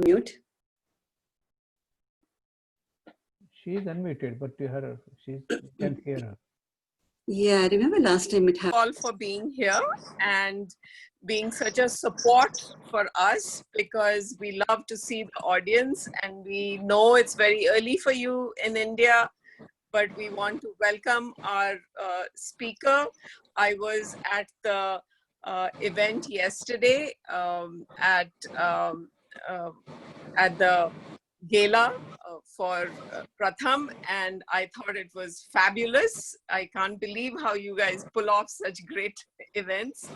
Mute. She is unmuted, but she can't hear her. Yeah, I remember last time it happened. All for being here and being such a support for us, because we love to see the audience, and we know it's very early for you in India, but we want to welcome our speaker. I was at the event yesterday at the gala for Pratham, and I thought it was fabulous. I can't believe how you guys pull off such great events.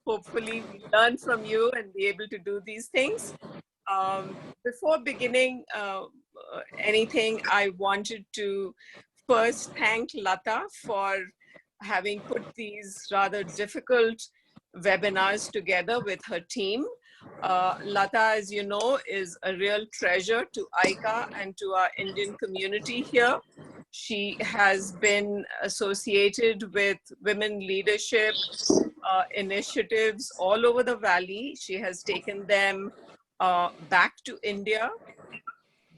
Hopefully we learn from you and be able to do these things. Before beginning anything, I wanted to first thank Lata for having put these rather difficult webinars together with her team. Lata, as you know, is a real treasure to ICA and to our Indian community here. She has been associated with women leadership initiatives all over the valley. She has taken them back to India.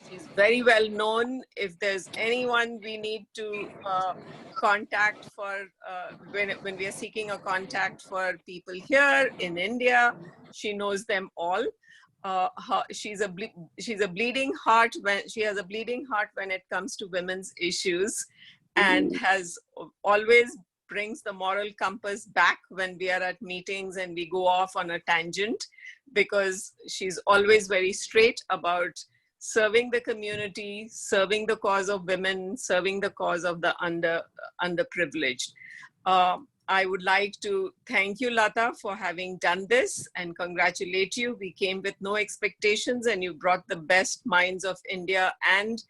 She's very well known. If there's anyone we need to contact for when we are seeking a contact for people here in India, she knows them all. She's a bleeding heart when she has a bleeding heart when it comes to women's issues, and has always brings the moral compass back when we are at meetings and we go off on a tangent, because she's always very straight about serving the community, serving the cause of women, serving the cause of the underprivileged. I would like to thank you, Lata, for having done this and congratulate you. We came with no expectations and you brought the best minds of India and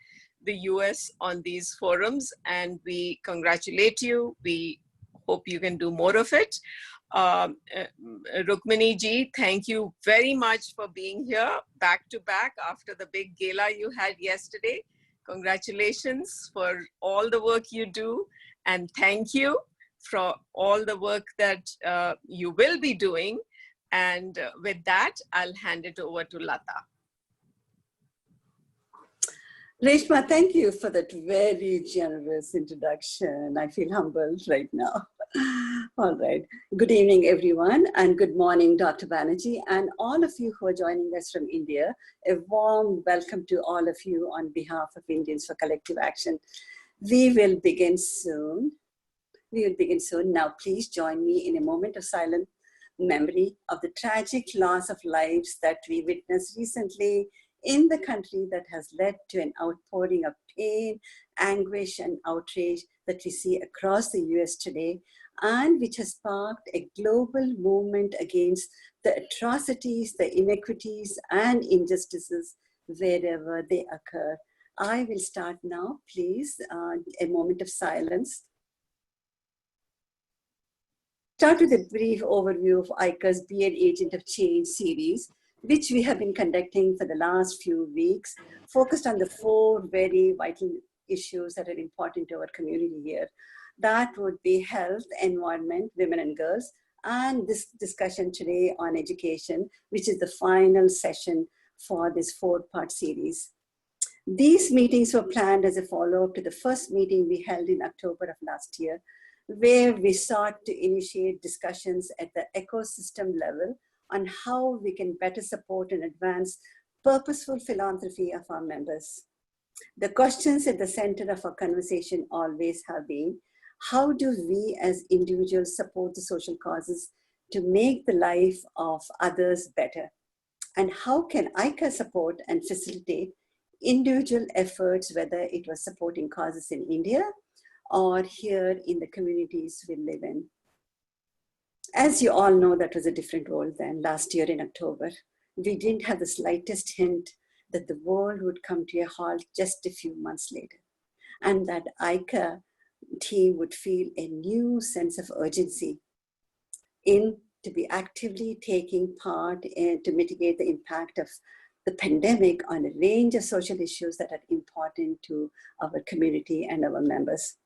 the US on these forums, and we congratulate you. We hope you can do more of it. Rukmini ji, thank you very much for being here back to back after the big gala you had yesterday. Congratulations for all the work you do, and thank you for all the work that you will be doing. And with that, I'll hand it over to Lata. Reshma, thank you for that very generous introduction. I feel humbled right now. All right. Good evening, everyone, and good morning, Dr. Banerjee, and all of you who are joining us from India. A warm welcome to all of you on behalf of Indians for Collective Action. We will begin soon. Now, please join me in a moment of silent memory of the tragic loss of lives that we witnessed recently in the country that has led to an outpouring of pain, anguish, and outrage that we see across the US today, and which has sparked a global movement against the atrocities, the inequities, and injustices wherever they occur. I will start now, please, a moment of silence. Start with a brief overview of ICA's Be an Agent of Change series, which we have been conducting for the last few weeks, focused on the 4 very vital issues that are important to our community here. That would be health, environment, women and girls, and this discussion today on education, which is the final session for this 4-part series. These meetings were planned as a follow-up to the first meeting we held in October of last year, where we sought to initiate discussions at the ecosystem level on how we can better support and advance purposeful philanthropy of our members. The questions at the center of our conversation always have been, how do we as individuals support the social causes to make the life of others better? And how can ICA support and facilitate individual efforts, whether it was supporting causes in India or here in the communities we live in? As you all know, that was a different role than last year in October. We didn't have the slightest hint that the world would come to a halt just a few months later, and that ICA team would feel a new sense of urgency to be actively taking part in, to mitigate the impact of the pandemic on a range of social issues that are important to our community and our members.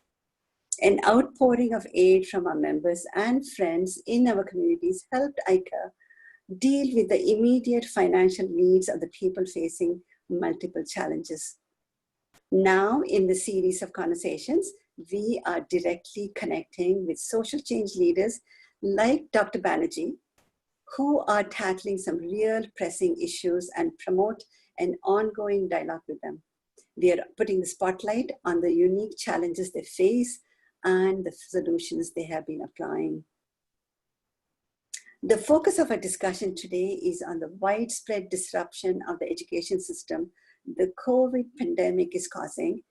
An outpouring of aid from our members and friends in our communities helped ICA deal with the immediate financial needs of the people facing multiple challenges. Now, in the series of conversations, we are directly connecting with social change leaders like Dr. Banerjee, who are tackling some real pressing issues and promote an ongoing dialogue with them. We are putting the spotlight on the unique challenges they face and the solutions they have been applying. The focus of our discussion today is on the widespread disruption of the education system the COVID pandemic is causing,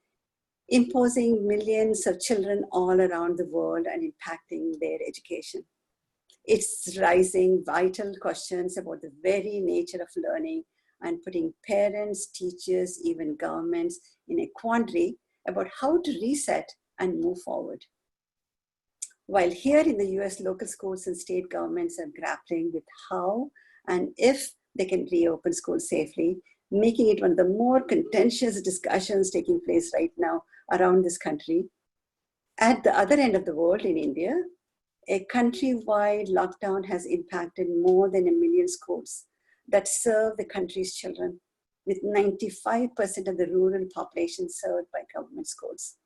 imposing millions of children all around the world and impacting their education. It's raising vital questions about the very nature of learning and putting parents, teachers, even governments in a quandary about how to reset and move forward. While here in the US, local schools and state governments are grappling with how and if they can reopen schools safely, making it one of the more contentious discussions taking place right now around this country. At the other end of the world, in India, a countrywide lockdown has impacted more than 1 million schools that serve the country's children, with 95% of the rural population served by government schools.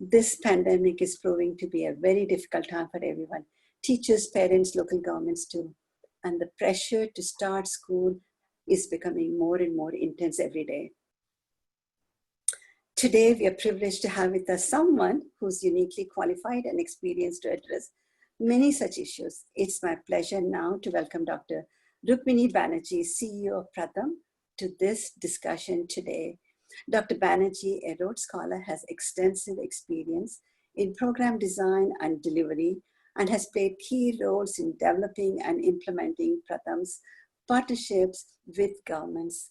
This pandemic is proving to be a very difficult time for everyone, teachers, parents, local governments too. And the pressure to start school is becoming more and more intense every day. Today, we are privileged to have with us someone who's uniquely qualified and experienced to address many such issues. It's my pleasure now to welcome Dr. Rukmini Banerjee, CEO of Pratham, to this discussion today. Dr. Banerjee, a Rhodes Scholar, has extensive experience in program design and delivery and has played key roles in developing and implementing Pratham's partnerships with governments.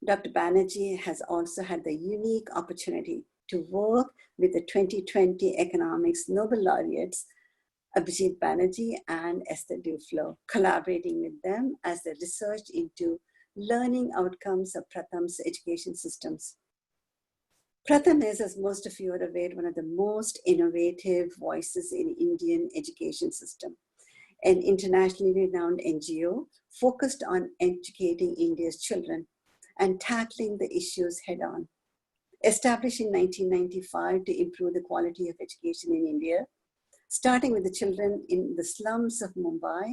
Dr. Banerjee has also had the unique opportunity to work with the 2020 Economics Nobel laureates, Abhijit Banerjee and Esther Duflo, collaborating with them as they researched into learning outcomes of Pratham's education systems. Pratham is, as most of you are aware, one of the most innovative voices in Indian education system, an internationally renowned NGO focused on educating India's children and tackling the issues head-on. Established in 1995 to improve the quality of education in India, starting with the children in the slums of Mumbai,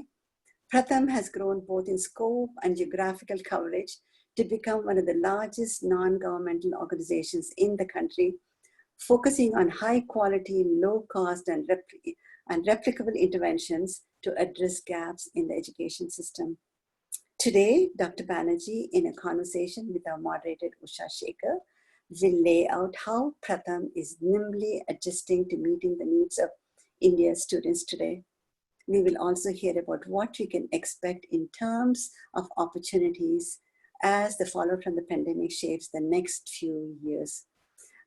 Pratham has grown both in scope and geographical coverage to become one of the largest non-governmental organizations in the country, focusing on high-quality, low-cost, and replicable interventions to address gaps in the education system. Today, Dr. Banerjee, in a conversation with our moderator, Usha Shekhar, will lay out how Pratham is nimbly adjusting to meeting the needs of India's students today. We will also hear about what we can expect in terms of opportunities as the fallout from the pandemic shapes the next few years.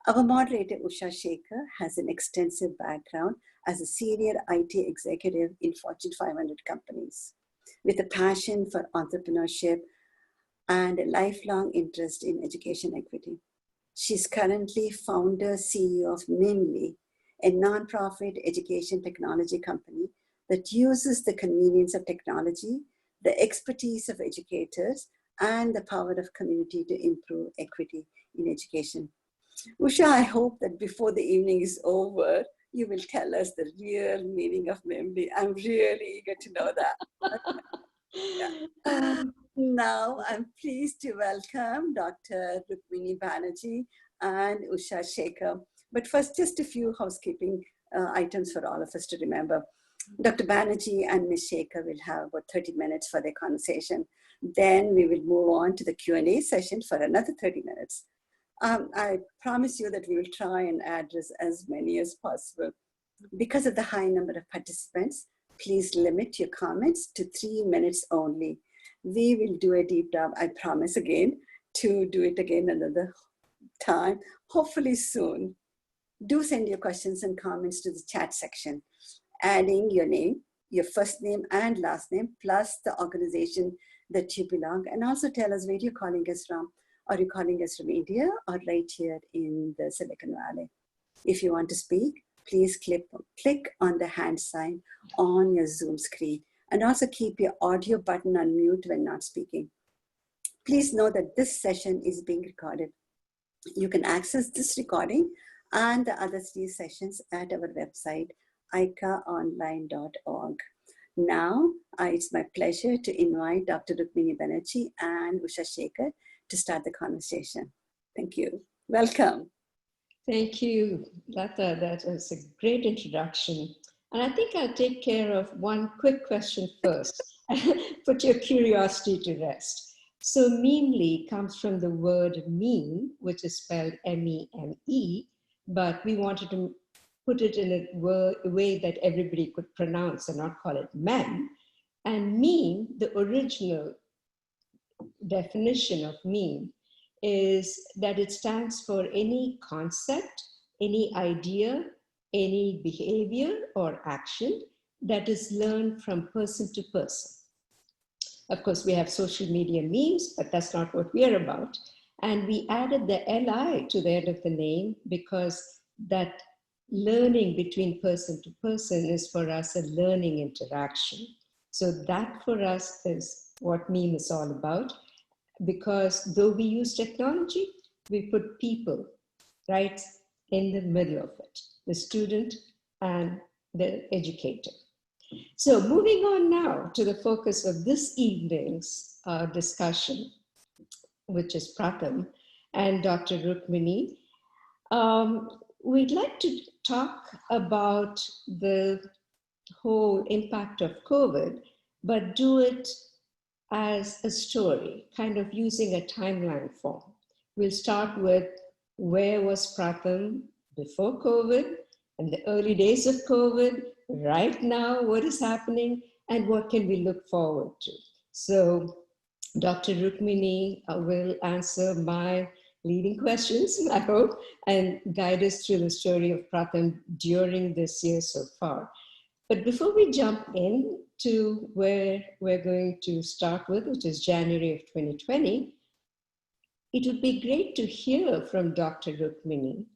Our moderator, Usha Shekhar, has an extensive background as a senior IT executive in Fortune 500 companies, with a passion for entrepreneurship and a lifelong interest in education equity. She's currently founder, CEO of Nimly, a nonprofit education technology company that uses the convenience of technology, the expertise of educators, and the power of community to improve equity in education. Usha, I hope that before the evening is over, you will tell us the real meaning of memory. I'm really eager to know that. Yeah. Now, I'm pleased to welcome Dr. Rukmini Banerjee and Usha Shekhar. But first, just a few housekeeping items for all of us to remember. Dr. Banerjee and Ms. Shekhar will have about 30 minutes for their conversation. Then we will move on to the Q&A session for another 30 minutes. I promise you that we will try and address as many as possible. Because of the high number of participants, please limit your comments to 3 minutes only. We will do a deep dive, I promise again, to do it again another time, hopefully soon. Do send your questions and comments to the chat section, adding your name, your first name and last name, plus the organization that you belong, and also tell us where you're calling us from. Are you calling us from India or right here in the Silicon Valley? If you want to speak, please click on the hand sign on your Zoom screen. And also keep your audio button on mute when not speaking. Please know that this session is being recorded. You can access this recording and the other 3 sessions at our website, icaonline.org. Now, it's my pleasure to invite Dr. Rukmini Banerjee and Usha Shekhar to start the conversation. Thank you. Welcome. Thank you, Lata. That was a great introduction. And I think I'll take care of one quick question first. Put your curiosity to rest. So memely comes from the word meme, which is spelled M-E-M-E, but we wanted to put it in a way that everybody could pronounce and not call it mem. And meme, the original definition of meme, is that it stands for any concept, any idea, any behavior or action that is learned from person to person. Of course, we have social media memes, but that's not what we are about. And we added the LI to the end of the name because that learning between person to person is for us a learning interaction. So that for us is what meme is all about, because though we use technology, we put people right in the middle of it, the student and the educator. So moving on now to the focus of this evening's discussion, which is Pratham and Dr. Rukmini. We'd like to talk about the whole impact of COVID, but do it as a story, kind of using a timeline form. We'll start with where was Pratham before COVID and the early days of COVID, right now, what is happening, and what can we look forward to? So Dr. Rukmini will answer my leading questions, I hope, and guide us through the story of Pratham during this year so far. But before we jump in to where we're going to start with, which is January of 2020, it would be great to hear from Dr. Rukmini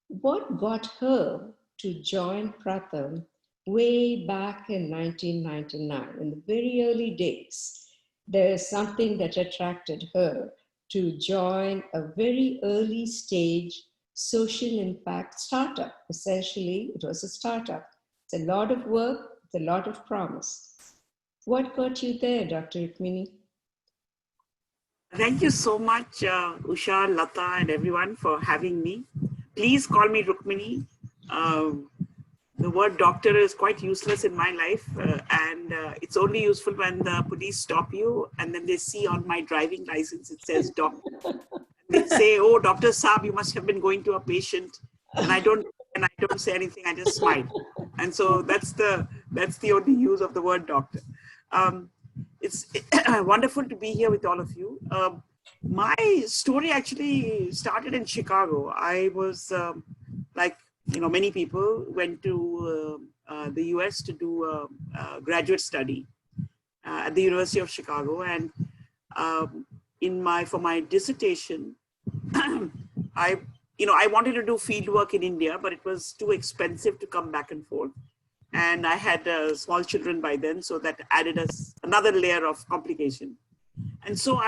what got her to join Pratham way back in 1999, in the very early days. There's something that attracted her to join a very early stage social impact startup. Essentially, it was a startup. It's a lot of work, it's a lot of promise. What got you there, Dr. Rukmini? Thank you so much, Usha, Lata, and everyone for having me. Please call me Rukmini. The word doctor is quite useless in my life, and it's only useful when the police stop you and then they see on my driving license it says doctor. They say, "Oh, Dr. Saab, you must have been going to a patient," and I don't say anything. I just smile, and so that's the only use of the word doctor. It's wonderful to be here with all of you. My story actually started in Chicago. I was like, many people went to the US to do a graduate study at the University of Chicago. And for my dissertation, I wanted to do field work in India, but it was too expensive to come back and forth. And I had small children by then, so that added another layer of complication. And so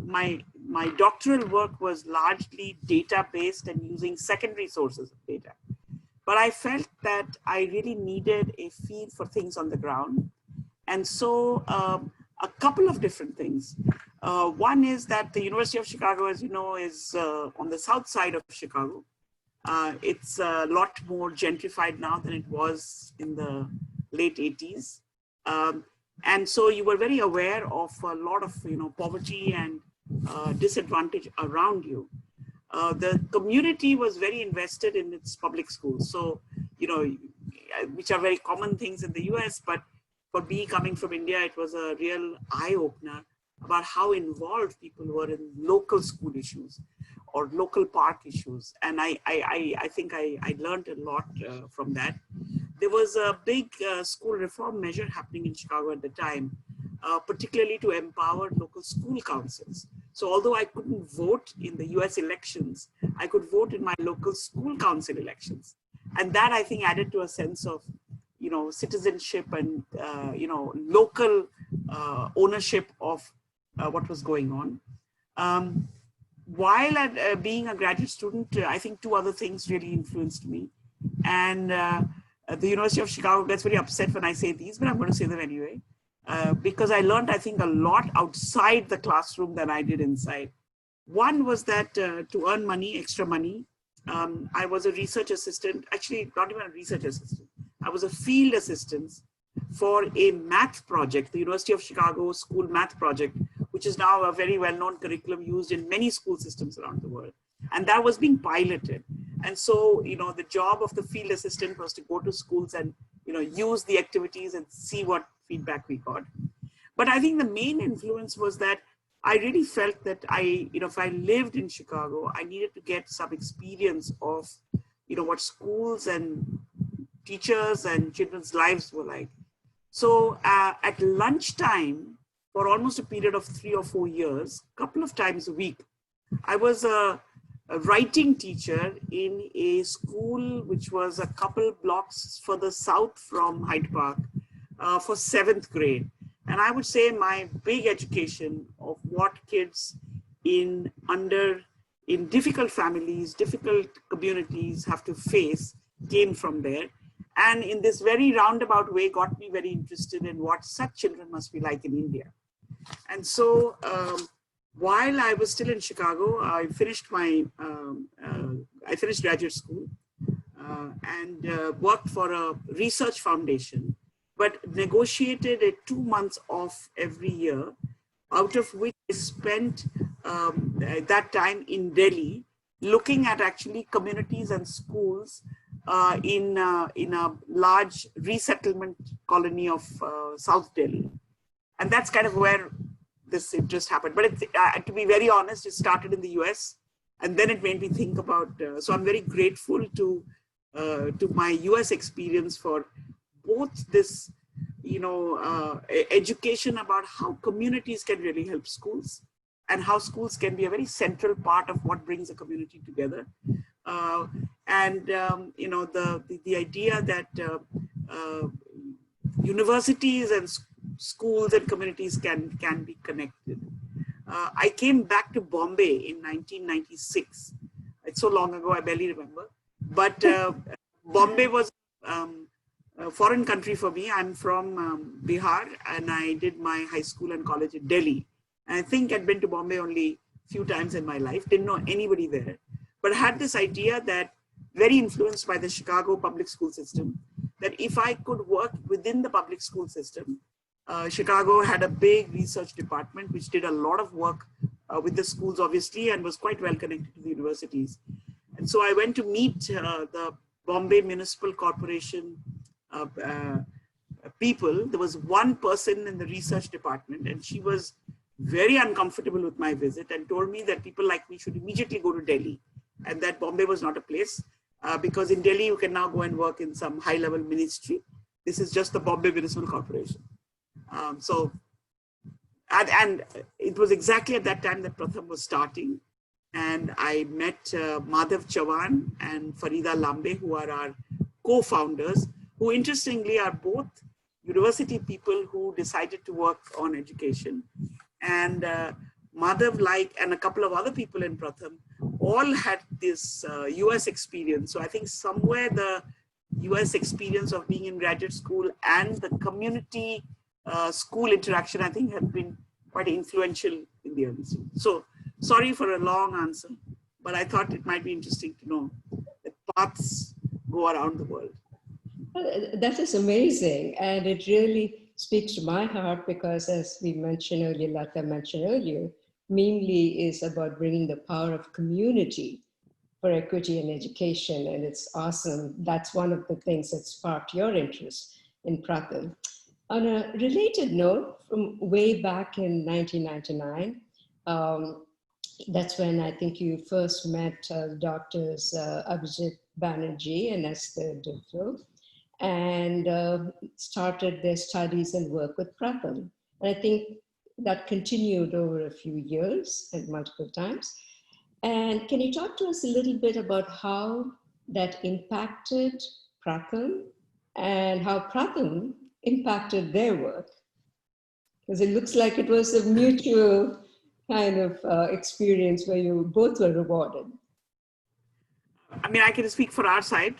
my doctoral work was largely data-based and using secondary sources of data. But I felt that I really needed a feel for things on the ground. And so a couple of different things. One is that the University of Chicago, as you know, is on the south side of Chicago. It's a lot more gentrified now than it was in the late 80s. And so you were very aware of a lot of poverty and disadvantage around you. The community was very invested in its public schools. So, which are very common things in the US, but for me coming from India, it was a real eye-opener about how involved people were in local school issues or local park issues. And I think I learned a lot from that. There was a big school reform measure happening in Chicago at the time, particularly to empower local school councils. So although I couldn't vote in the US elections, I could vote in my local school council elections. And that, I think, added to a sense of citizenship and, local ownership of what was going on. While being a graduate student, I think two other things really influenced me. And the University of Chicago gets very upset when I say these, but I'm going to say them anyway. Because I learned, I think, a lot outside the classroom than I did inside. One was that to earn money, extra money, I was a research assistant, actually not even a research assistant. I was a field assistant for a math project, the University of Chicago School Math Project, which is now a very well-known curriculum used in many school systems around the world. And that was being piloted. And so, the job of the field assistant was to go to schools and, use the activities and see what feedback we got. But I think the main influence was that I really felt that if I lived in Chicago, I needed to get some experience of, what schools and teachers and children's lives were like. So at lunchtime, for almost a period of 3 or 4 years, a couple of times a week, I was a writing teacher in a school which was a couple blocks further south from Hyde Park for 7th grade. And I would say my big education of what kids in difficult families, difficult communities have to face came from there. And in this very roundabout way got me very interested in what such children must be like in India. And so while I was still in Chicago, I finished graduate school and worked for a research foundation, but negotiated a 2 months off every year, out of which I spent that time in Delhi, looking at actually communities and schools in a large resettlement colony of South Delhi. And that's kind of where this interest happened. But to be very honest, it started in the US, and then it made me think about, so I'm very grateful to my US experience for both this, education about how communities can really help schools and how schools can be a very central part of what brings a community together. The idea that universities and schools and communities can be connected. I came back to Bombay in 1996. It's so long ago, I barely remember. But Bombay was a foreign country for me. I'm from Bihar, and I did my high school and college in Delhi. And I think I'd been to Bombay only a few times in my life, didn't know anybody there, but had this idea that, very influenced by the Chicago public school system, that if I could work within the public school system, Chicago had a big research department which did a lot of work with the schools, obviously, and was quite well connected to the universities. And so I went to meet the Bombay Municipal Corporation people. There was one person in the research department, and she was very uncomfortable with my visit and told me that people like me should immediately go to Delhi, and that Bombay was not a place because in Delhi you can now go and work in some high-level ministry. This is just the Bombay Municipal Corporation. And it was exactly at that time that Pratham was starting, and I met Madhav Chavan and Farida Lambe, who are our co-founders, who interestingly are both university people who decided to work on education. And Madhav, and a couple of other people in Pratham, all had this US experience. So I think somewhere the US experience of being in graduate school and the community school interaction, I think, had been quite influential in the early stage. So sorry for a long answer, but I thought it might be interesting to know that paths go around the world. That is amazing. And it really speaks to my heart because, as we mentioned earlier, Lata mentioned earlier, Meemly is about bringing the power of community for equity and education. And it's awesome. That's one of the things that sparked your interest in Pratham. On a related note, from way back in 1999, that's when I think you first met Doctors Abhijit Banerjee and Esther Duflo, and started their studies and work with Pratham. And I think that continued over a few years and multiple times. And can you talk to us a little bit about how that impacted Pratham and how Pratham impacted their work. Because it looks like it was a mutual kind of experience where you both were rewarded. I mean, I can speak for our side.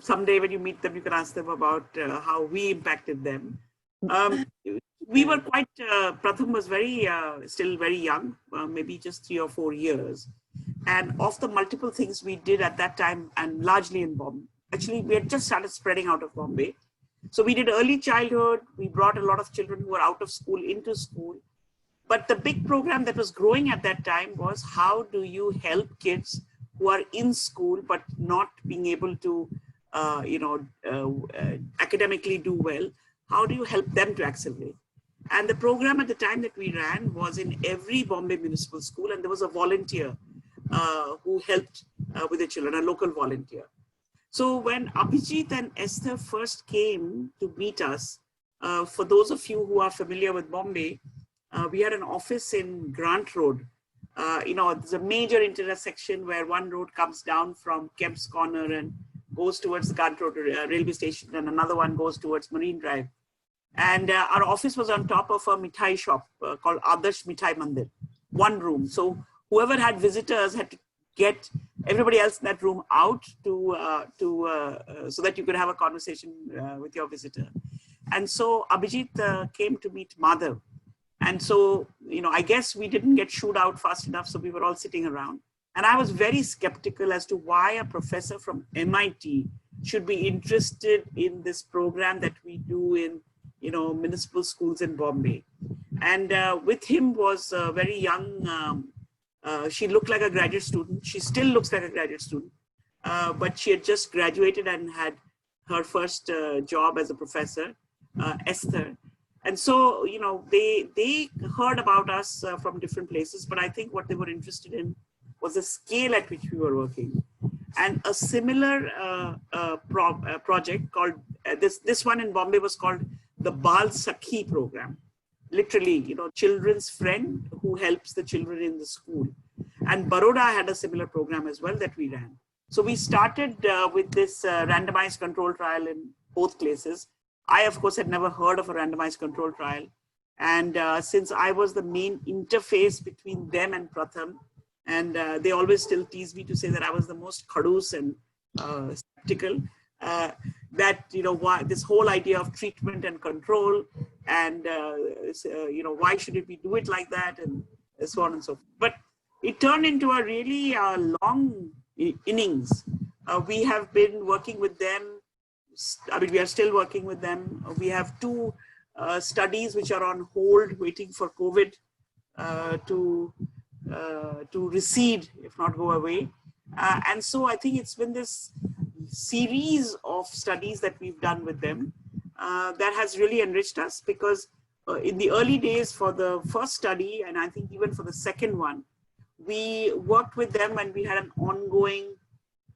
Someday when you meet them, you can ask them about how we impacted them. We were quite, Pratham was still very young, maybe just 3 or 4 years. And of the multiple things we did at that time, and largely in Bombay, actually we had just started spreading out of Bombay. So we did early childhood. We brought a lot of children who were out of school into school. But the big program that was growing at that time was, how do you help kids who are in school but not being able to, academically do well? How do you help them to accelerate? And the program at the time that we ran was in every Bombay municipal school, and there was a volunteer who helped with the children, a local volunteer. So when Abhijit and Esther first came to meet us, for those of you who are familiar with Bombay, we had an office in Grant Road. There's a major intersection where one road comes down from Kemp's Corner and goes towards the Grant Road railway station, and another one goes towards Marine Drive. And our office was on top of a mithai shop called Adarsh Mithai Mandir, one room. So whoever had visitors had to get everybody else in that room out so that you could have a conversation with your visitor. And so Abhijit came to meet Madhav. And so, I guess we didn't get shooed out fast enough. So we were all sitting around. And I was very skeptical as to why a professor from MIT should be interested in this program that we do in, municipal schools in Bombay. And with him was a very young, she looked like a graduate student. She still looks like a graduate student, but she had just graduated and had her first job as a professor, Esther. And so, they heard about us from different places, but I think what they were interested in was the scale at which we were working. And a similar project called, this one in Bombay was called the Bal Sakhi program. Literally, children's friend who helps the children in the school. And Baroda had a similar program as well that we ran. So we started with this randomized control trial in both places. I, of course, had never heard of a randomized control trial. And since I was the main interface between them and Pratham, and they always still tease me to say that I was the most khadus and skeptical, that, why this whole idea of treatment and control, and, why should we do it like that, and so on and so forth. But it turned into a really long innings. We have been working with them. I mean, we are still working with them. We have 2 studies which are on hold, waiting for COVID to recede, if not go away. And so I think it's been this series of studies that we've done with them that has really enriched us, because in the early days for the first study, and I think even for the second one, we worked with them and we had an ongoing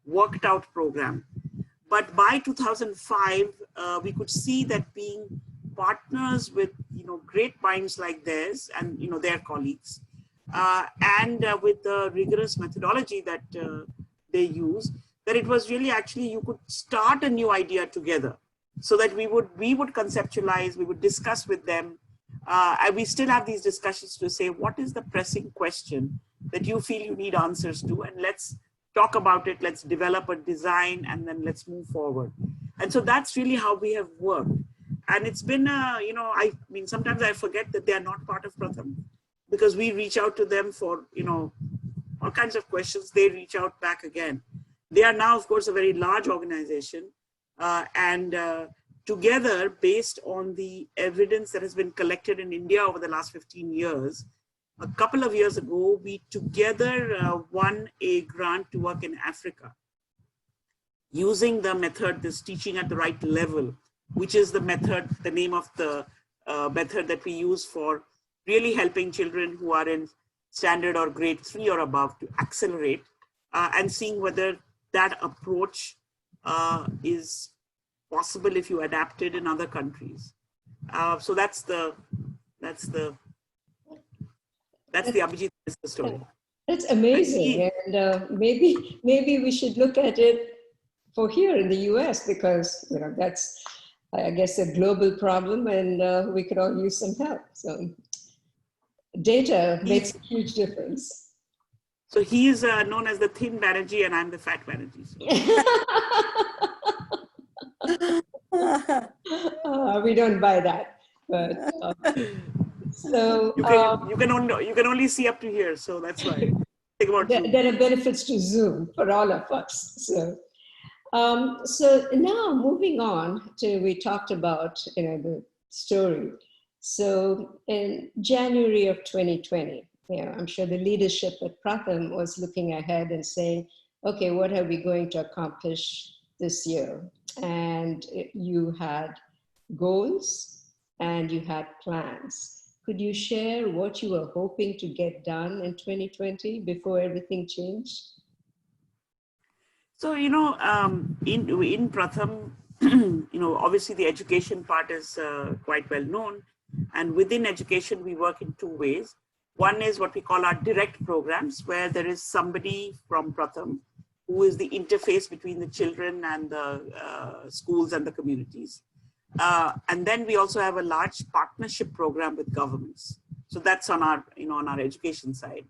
worked out program. But by 2005, we could see that being partners with, great minds like theirs and, their colleagues, and with the rigorous methodology that they use, that it was really actually, you could start a new idea together, so that we would conceptualize, we would discuss with them. And we still have these discussions to say, what is the pressing question that you feel you need answers to? And let's talk about it, let's develop a design, and then let's move forward. And so that's really how we have worked. And it's been, I mean, sometimes I forget that they are not part of Pratham, because we reach out to them for, all kinds of questions. They reach out back again. They are now, of course, a very large organization. And together, based on the evidence that has been collected in India over the last 15 years, a couple of years ago, we together won a grant to work in Africa using the method, this teaching at the right level, which is the method, the name of the method that we use for really helping children who are in standard or grade 3 or above to accelerate, and seeing whether that approach is possible if you adapt it in other countries. So that's the Abhijit story. That's amazing, and maybe we should look at it for here in the US, because that's, I guess, a global problem, and we could all use some help. So data makes a huge difference. So he is known as the thin Banerjee and I'm the fat Banerjee. We don't buy that, but so you can only see up to here, so that's why. Think about there are benefits to Zoom for all of us. So now moving on to, we talked about the story. So in January of 2020, I'm sure the leadership at Pratham was looking ahead and saying, okay, what are we going to accomplish this year? And you had goals and you had plans. Could you share what you were hoping to get done in 2020 before everything changed? So, in Pratham, obviously the education part is quite well known. And within education, we work in two ways. One is what we call our direct programs, where there is somebody from Pratham who is the interface between the children and the schools and the communities. And then we also have a large partnership program with governments. So that's on our, on our education side.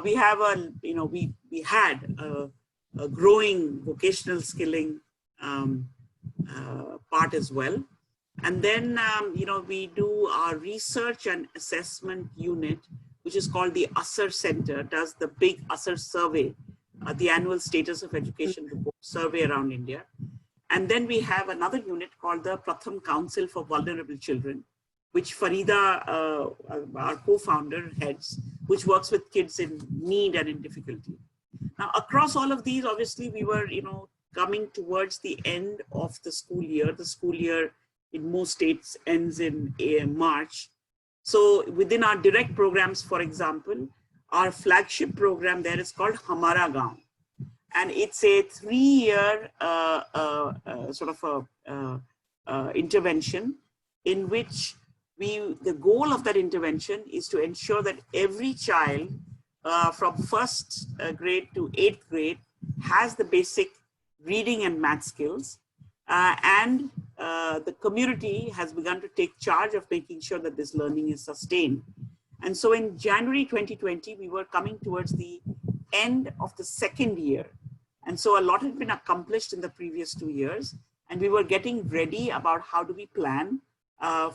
We have we had a growing vocational skilling part as well. And then, we do our research and assessment unit, which is called the USSR Center, does the big USSR survey, the annual status of education report survey around India. And then we have another unit called the Pratham Council for Vulnerable Children, which Farida, our co-founder, heads, which works with kids in need and in difficulty. Now, across all of these, obviously, we were, coming towards the end of the school year. The school year in most states ends in March. So within our direct programs, for example, our flagship program there is called Hamara Gaon. And it's a 3-year intervention in which the goal of that intervention is to ensure that every child from 1st grade to 8th grade has the basic reading and math skills. And the community has begun to take charge of making sure that this learning is sustained. And so in January 2020, we were coming towards the end of the 2nd year. And so a lot had been accomplished in the previous 2 years. And we were getting ready about how do we plan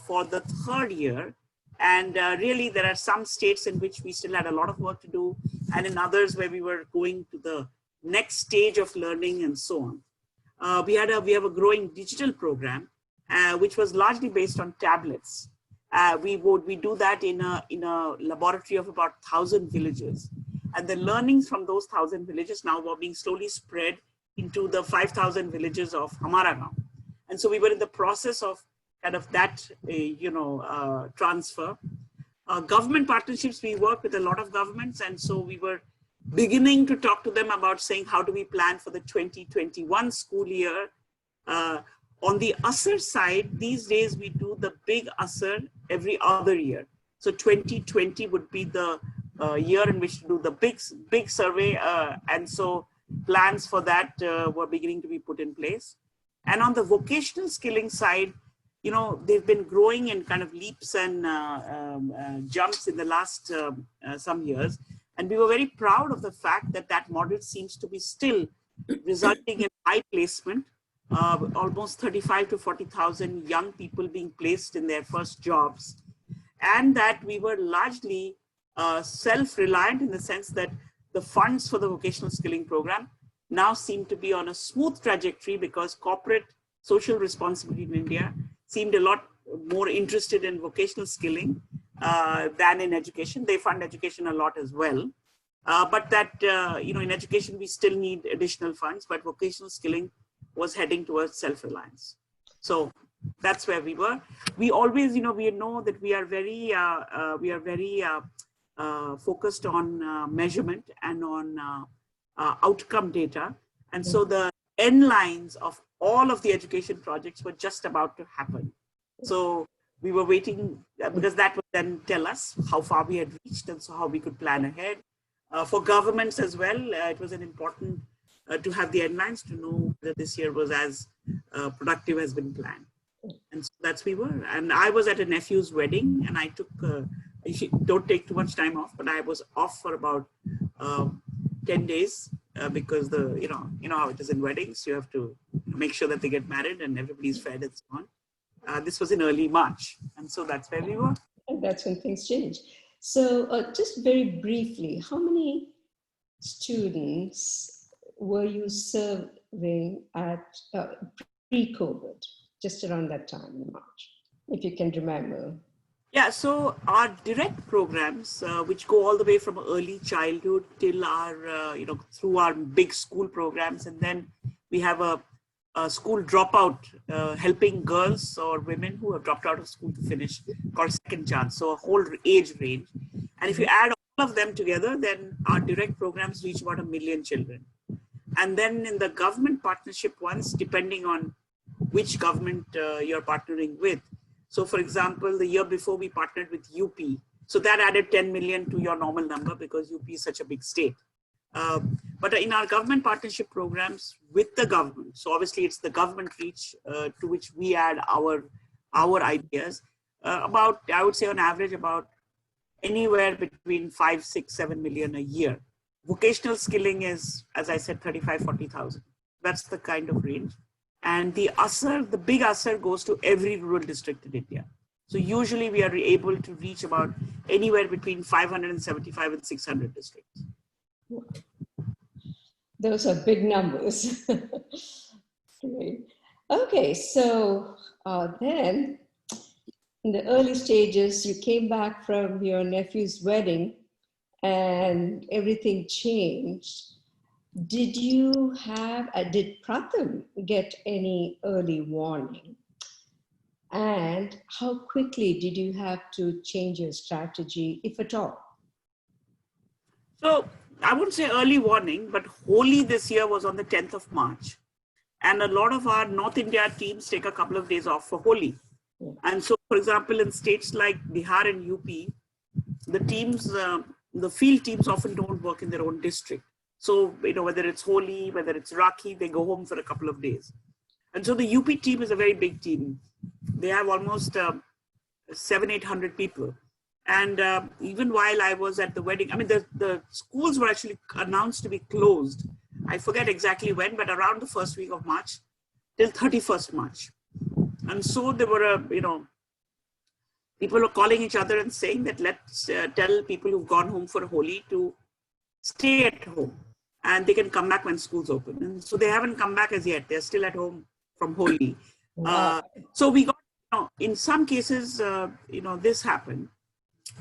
for the 3rd year. And really, there are some states in which we still had a lot of work to do, and in others where we were going to the next stage of learning and so on. We have a growing digital program, which was largely based on tablets. We do that in a laboratory of about 1,000 villages. And the learnings from those 1,000 villages now were being slowly spread into the 5,000 villages of Hamara Gaon. And so we were in the process of kind of that, transfer. Government partnerships, we work with a lot of governments. And so we were beginning to talk to them about saying, how do we plan for the 2021 school year? On the USSR side, these days we do the big USSR every other year. So 2020 would be the year in which to do the big survey. And so plans for that were beginning to be put in place. And on the vocational skilling side, they've been growing in kind of leaps and jumps in the last some years. And we were very proud of the fact that that model seems to be still resulting in high placement, almost 35 to 40,000 young people being placed in their first jobs. And that we were largely self-reliant in the sense that the funds for the vocational skilling program now seem to be on a smooth trajectory because corporate social responsibility in India seemed a lot more interested in vocational skilling than in education. They fund education a lot as well. But that, in education, we still need additional funds, but vocational skilling was heading towards self-reliance. So that's where we were. We always, we know that we are very focused on measurement and on outcome data. And so the end lines of all of the education projects were just about to happen. So we were waiting because that would then tell us how far we had reached and so how we could plan ahead. For governments as well, it was an important to have the headlines to know that this year was as productive as been planned. And so that's we were. And I was at a nephew's wedding, and I took, don't take too much time off, but I was off for about 10 days because you know how it is in weddings. You have to make sure that they get married and everybody's fed and so on. This was in early March. And so that's where we were. And that's when things change. So just very briefly, how many students were you serving at pre-COVID, just around that time in March, if you can remember? Yeah, so our direct programs, which go all the way from early childhood till our, through our big school programs, and then we have a school dropout, helping girls or women who have dropped out of school to finish, called Second Chance, so a whole age range. And if you add all of them together, then our direct programs reach about 1 million children. And then in the government partnership ones, depending on which government you're partnering with. So for example, the year before we partnered with UP. So that added 10 million to your normal number because UP is such a big state. But in our government partnership programs with the government, so obviously it's the government reach to which we add our ideas, about, I would say on average, about anywhere between 5, 6, 7 million a year. Vocational skilling is, as I said, 35, 40,000. That's the kind of range. And the big ASR goes to every rural district in India. So usually we are able to reach about anywhere between 575 and 600 districts. Those are big numbers. Great. Okay, so then in the early stages, you came back from your nephew's wedding and everything changed. Did Pratham get any early warning? And how quickly did you have to change your strategy, if at all? So I wouldn't say early warning, but Holi this year was on the 10th of March. And a lot of our North India teams take a couple of days off for Holi. Yeah. And so, for example, in states like Bihar and UP, the teams, the field teams often don't work in their own district. So, whether it's Holi, whether it's Rakhi, they go home for a couple of days. And so the UP team is a very big team. They have almost 700-800 people. And even while I was at the wedding, I mean, the schools were actually announced to be closed. I forget exactly when, but around the first week of March till 31st March. And so there were, people were calling each other and saying that let's tell people who've gone home for Holi to stay at home and they can come back when schools open. And so they haven't come back as yet. They're still at home from Holi. Wow. So we got, in some cases, this happened.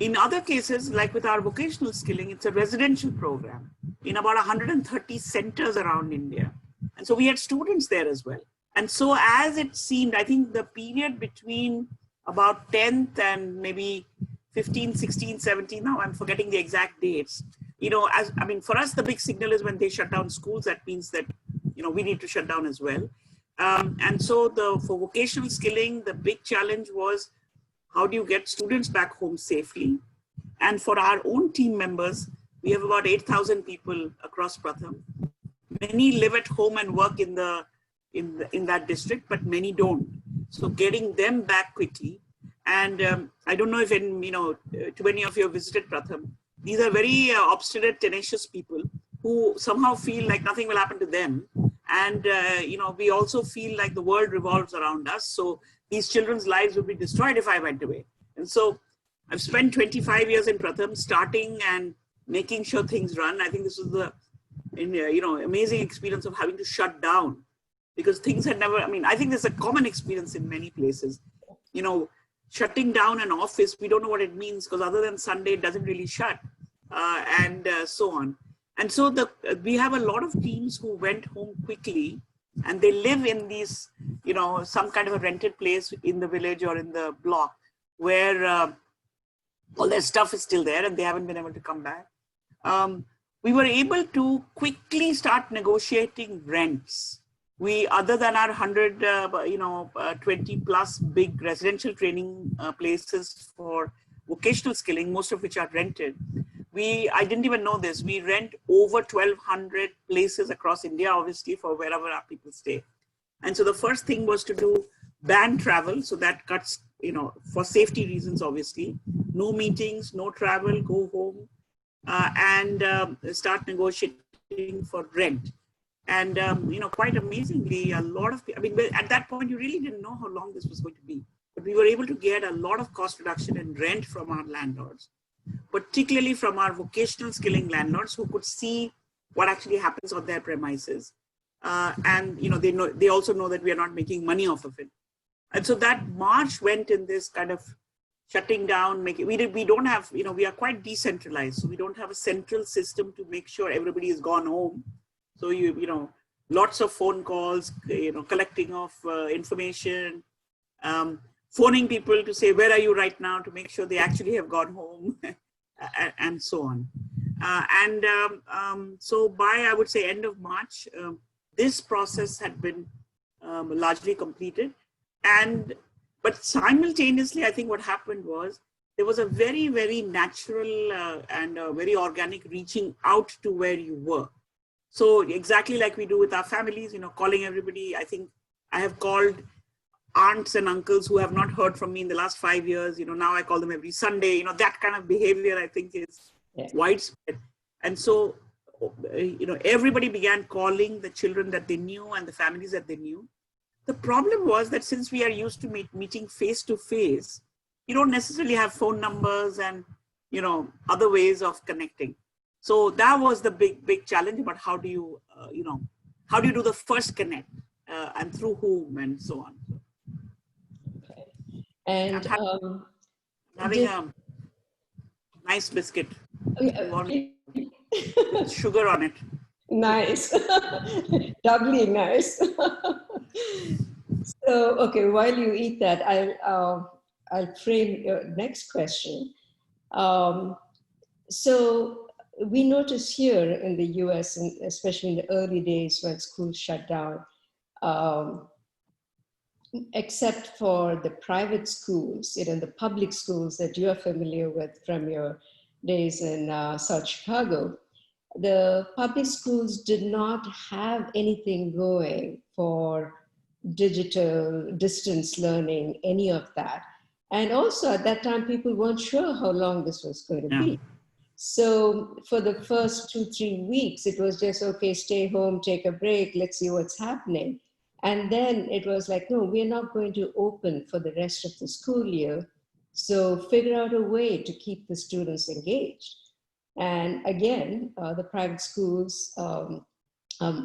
In other cases, like with our vocational skilling, it's a residential program in about 130 centers around India. And so we had students there as well. And so as it seemed, I think the period between about 10th and maybe 15, 16, 17, now I'm forgetting the exact dates. For us, the big signal is when they shut down schools, that means that, we need to shut down as well. And so for vocational skilling, the big challenge was, how do you get students back home safely? And for our own team members, we have about 8,000 people across Pratham. Many live at home and work in that district, but many don't. So getting them back quickly. And I don't know if too many of you have visited Pratham. These are very obstinate, tenacious people who somehow feel like nothing will happen to them. And, we also feel like the world revolves around us. So these children's lives would be destroyed if I went away. And so I've spent 25 years in Pratham, starting and making sure things run. I think this was the amazing experience of having to shut down, because things had never, I think there's a common experience in many places. Shutting down an office, we don't know what it means, because other than Sunday, it doesn't really shut, and so on. And so we have a lot of teams who went home quickly, and they live in these, some kind of a rented place in the village or in the block where all their stuff is still there and they haven't been able to come back. We were able to quickly start negotiating rents. Other than our 20 plus big residential training places for vocational skilling, most of which are rented, I didn't even know this. We rent over 1,200 places across India, obviously, for wherever our people stay. And so the first thing was to do ban travel. So that cuts, for safety reasons, obviously, no meetings, no travel, go home, and start negotiating for rent. And, quite amazingly, a lot of people, at that point, you really didn't know how long this was going to be. But we were able to get a lot of cost reduction in rent from our landlords, particularly from our vocational skilling landlords who could see what actually happens on their premises. And they also know that we are not making money off of it. And so that March went in this kind of shutting down, we don't have, we are quite decentralized. So we don't have a central system to make sure everybody is gone home. So lots of phone calls, collecting of information, phoning people to say, where are you right now, to make sure they actually have gone home, and so on. So by, I would say, end of March, this process had been largely completed. But simultaneously, I think what happened was there was a very, very natural and very organic reaching out to where you were. So exactly like we do with our families, calling everybody. I think I have called aunts and uncles who have not heard from me in the last 5 years. Now I call them every Sunday. That kind of behavior, I think, is widespread. And so, everybody began calling the children that they knew and the families that they knew. The problem was that since we are used to meeting face to face, you don't necessarily have phone numbers and, other ways of connecting. So that was the big challenge about how do you, how do you do the first connect and through whom and so on. Okay. And having a nice biscuit. Sugar on it. Nice. Doubly nice. So, okay, while you eat that, I'll frame your next question. So we notice here in the US, and especially in the early days when schools shut down, except for the private schools, the public schools that you're familiar with from your days in South Chicago, the public schools did not have anything going for digital distance learning, any of that. And also at that time, people weren't sure how long this was going to be. So for the first 2-3 weeks, it was just, okay, stay home, take a break, let's see what's happening. And then it was like, no, we're not going to open for the rest of the school year. So figure out a way to keep the students engaged. And again, the private schools are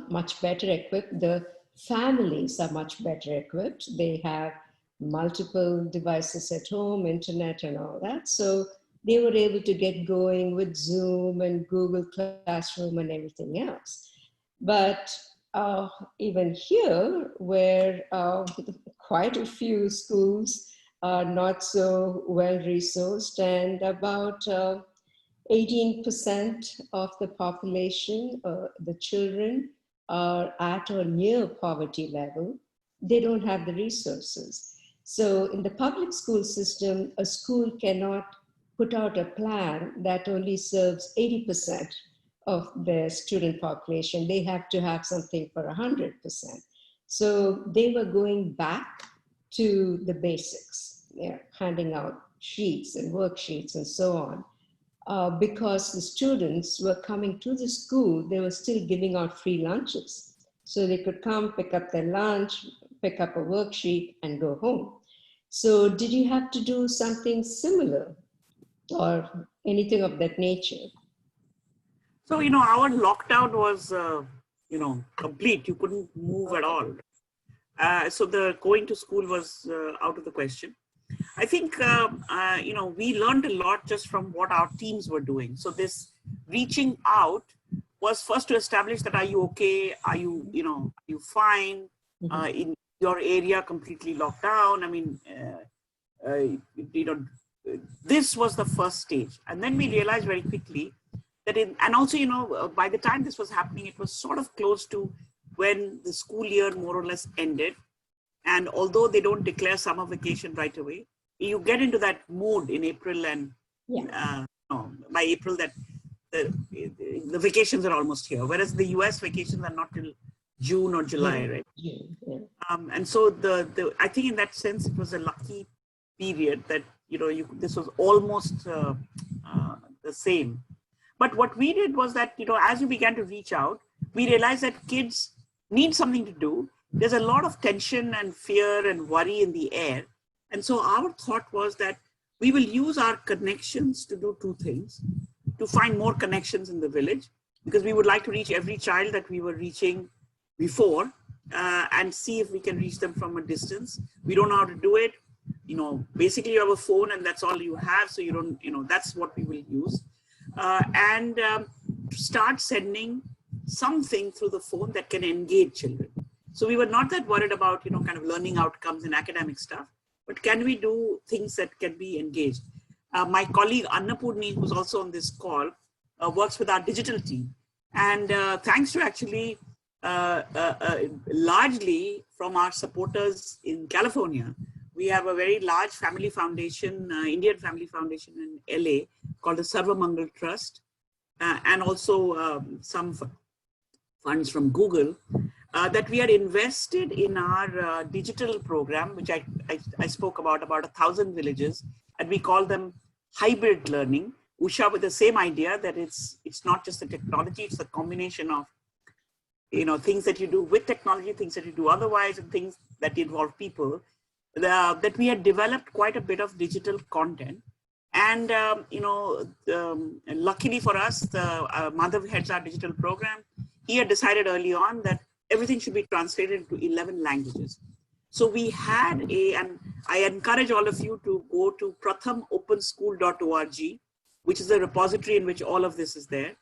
much better equipped. The families are much better equipped. They have multiple devices at home, internet and all that. So they were able to get going with Zoom and Google Classroom and everything else. But even here, where quite a few schools are not so well resourced, and about 18% of the population, the children, are at or near poverty level. They don't have the resources. So in the public school system, a school cannot put out a plan that only serves 80% of their student population. They have to have something for 100%. So they were going back to the basics, handing out sheets and worksheets and so on. Because the students were coming to the school, they were still giving out free lunches. So they could come, pick up their lunch, pick up a worksheet and go home. So did you have to do something similar or anything of that nature? So, our lockdown was, complete. You couldn't move at all. So the going to school was out of the question. I think, we learned a lot just from what our teams were doing. So this reaching out was first to establish that, are you okay? Are you, are you fine? In your area completely locked down? I mean, this was the first stage. And then we realized very quickly that and also, by the time this was happening, it was sort of close to when the school year more or less ended. And although they don't declare summer vacation right away, you get into that mood in April and by April that the vacations are almost here, whereas the US vacations are not till June or July, right? June, yeah. And so I think in that sense, it was a lucky period that, this was almost the same. But what we did was that, as we began to reach out, we realized that kids need something to do. There's a lot of tension and fear and worry in the air. And so our thought was that we will use our connections to do two things: to find more connections in the village, because we would like to reach every child that we were reaching before, and see if we can reach them from a distance. We don't know how to do it. Basically you have a phone and that's all you have. So you don't, that's what we will use. And start sending something through the phone that can engage children. So we were not that worried about, kind of learning outcomes and academic stuff, but can we do things that can be engaged? My colleague Annapurni, who's also on this call, works with our digital team. And thanks to actually largely from our supporters in California, we have a very large family foundation, Indian family foundation in LA called the Sarva Mangal Trust, and also some funds from Google, that we had invested in our digital program, which I spoke about 1,000 villages, and we call them hybrid learning. Usha, with the same idea that it's not just the technology, it's the combination of things that you do with technology, things that you do otherwise, and things that involve people. That we had developed quite a bit of digital content. And, luckily for us, the Madhav heads our digital program. He had decided early on that everything should be translated into 11 languages. So we had and I encourage all of you to go to prathamopenschool.org, which is a repository in which all of this is there.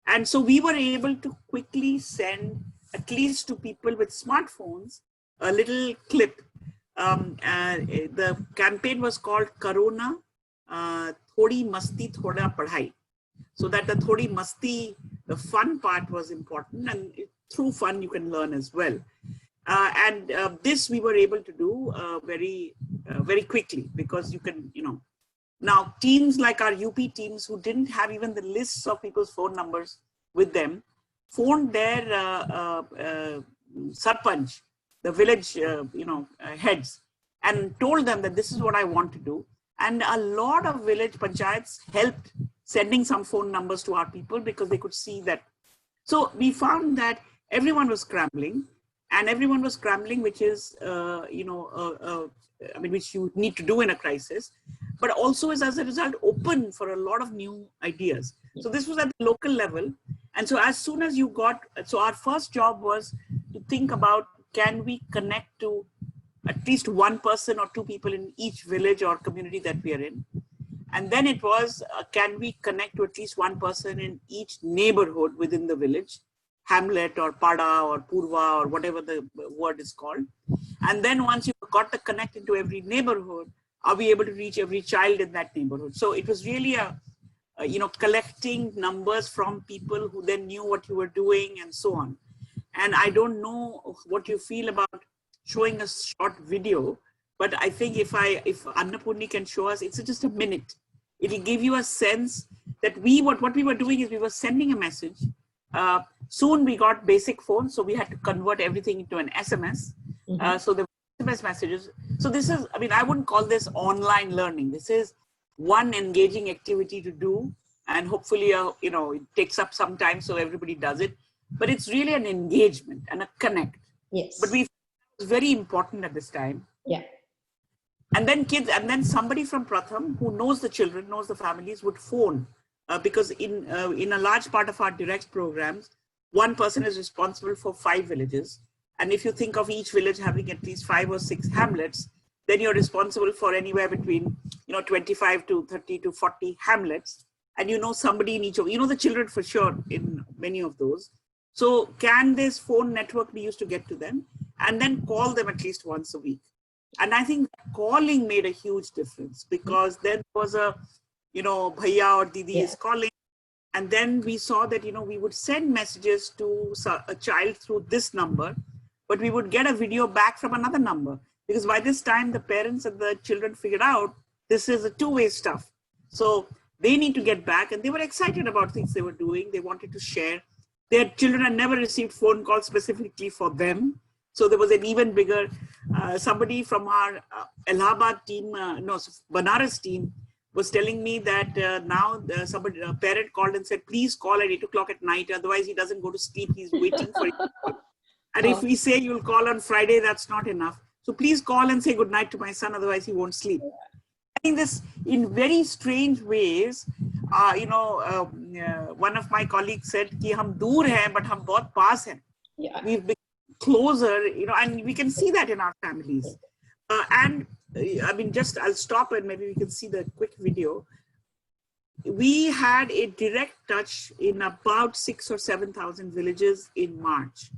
And so we were able to quickly send, at least to people with smartphones, a little clip. The campaign was called Corona Thodi Masti Thoda Padhai. So that the Thodi Masti, the fun part was important, and through fun you can learn as well. This we were able to do very quickly, because you can, now teams like our UP teams who didn't have even the lists of people's phone numbers with them, phoned their sarpanch, the village heads, and told them that this is what I want to do. And a lot of village panchayats helped sending some phone numbers to our people, because they could see that. So we found that everyone was scrambling, which is, which you need to do in a crisis, but also is, as a result, open for a lot of new ideas. So this was at the local level. And so as soon as so our first job was to think about, can we connect to at least one person or two people in each village or community that we are in? And then it was, can we connect to at least one person in each neighborhood within the village, hamlet or pada or purva or whatever the word is called. And then once you got the connect into every neighborhood, are we able to reach every child in that neighborhood? So it was really collecting numbers from people who then knew what you were doing and so on. And I don't know what you feel about showing a short video, but I think if Annapurni can show us, it's just a minute. It'll give you a sense that what we were doing is we were sending a message. Soon we got basic phones, so we had to convert everything into an SMS. So the SMS messages. So this is, I wouldn't call this online learning. This is one engaging activity to do, and hopefully, it takes up some time so everybody does it. But it's really an engagement and a connect. Yes. But it was very important at this time. Yeah. And then somebody from Pratham who knows the children, knows the families, would phone, because in a large part of our direct programs, one person is responsible for 5 villages. And if you think of each village having at least 5 or 6 hamlets, then you're responsible for anywhere between 25 to 30 to 40 hamlets. And somebody in each of, the children for sure in many of those. So can this phone network be used to get to them, and then call them at least once a week? And I think calling made a huge difference, because then was a, bhaiya or didi is calling. And then we saw that, we would send messages to a child through this number, but we would get a video back from another number, because by this time the parents and the children figured out this is a two-way stuff. So they need to get back, and they were excited about things they were doing. They wanted to share. Their children had never received phone calls specifically for them. So there was an even bigger, somebody from our Allahabad team, Banaras team was telling me that now somebody, a parent called and said, please call at 8 o'clock at night. Otherwise he doesn't go to sleep. He's waiting for you. And if we say you'll call on Friday, that's not enough. So please call and say good night to my son. Otherwise he won't sleep. I think this in very strange ways, one of my colleagues said, ki hum dur hai, but hum bahut paas hai. Yeah. We've become closer, and we can see that in our families. I'll stop and maybe we can see the quick video. We had a direct touch in about 6,000 or 7,000 villages in March.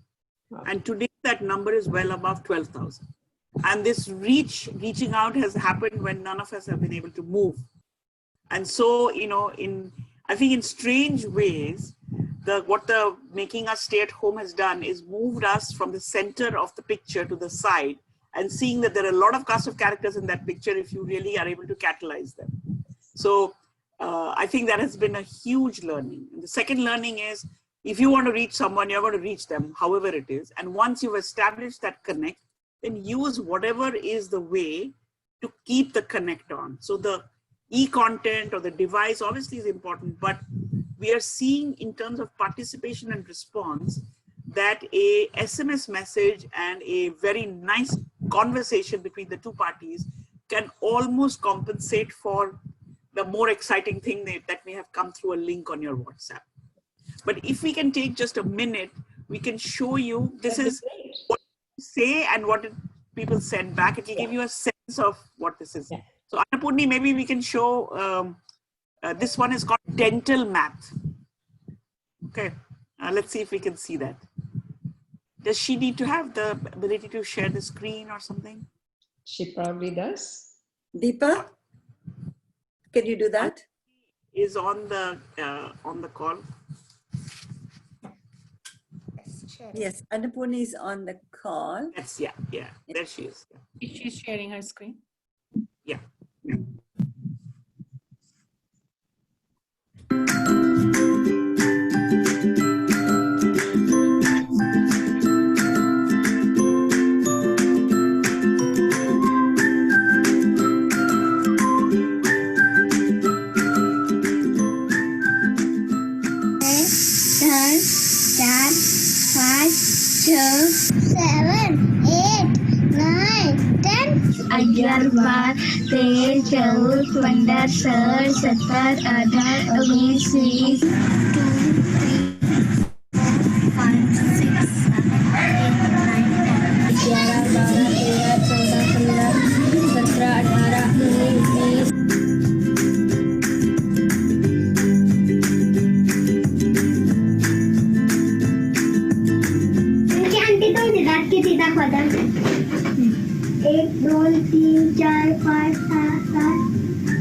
Wow. And today that number is well above 12,000. And this reaching out has happened when none of us have been able to move. And so, I think in strange ways, what the making us stay at home has done is moved us from the center of the picture to the side, and seeing that there are a lot of cast of characters in that picture if you really are able to catalyze them. So I think that has been a huge learning. And the second learning is, if you want to reach someone, you're going to reach them, however it is. And once you've established that connect, then use whatever is the way to keep the connect on. So the e-content or the device obviously is important, but we are seeing in terms of participation and response that a SMS message and a very nice conversation between the two parties can almost compensate for the more exciting thing that may have come through a link on your WhatsApp. But if we can take just a minute, we can show you, this is what you say and what people send back. It will give you a sense of what this is. Yeah. So Annapurni, maybe we can show, this one is called dental math. Okay, let's see if we can see that. Does she need to have the ability to share the screen or something? She probably does. Deepa, can you do that? Is on the call. Yes, Annapurni is on the call. Yes, yeah, there she is. She's sharing her screen. Yeah. अग्यार bar 13 14 15 16 17 18 19 20 2 3 4 5 6 7 8 9 10 11 12 13 14 15 17 18 19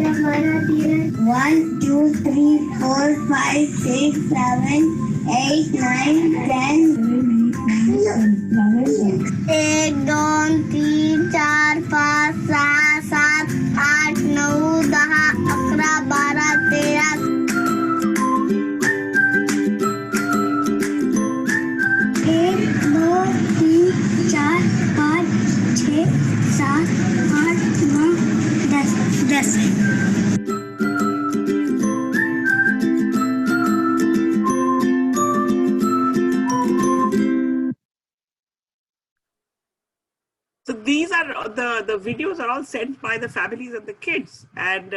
20 1 2 3 4 5 6 7 8 9 10 11 12 13 1 2 3 4 5 6 7 8 9 10 1 2 3 4 5 6 7 8 9 10 11 12 13 So these are the videos are all sent by the families and the kids, and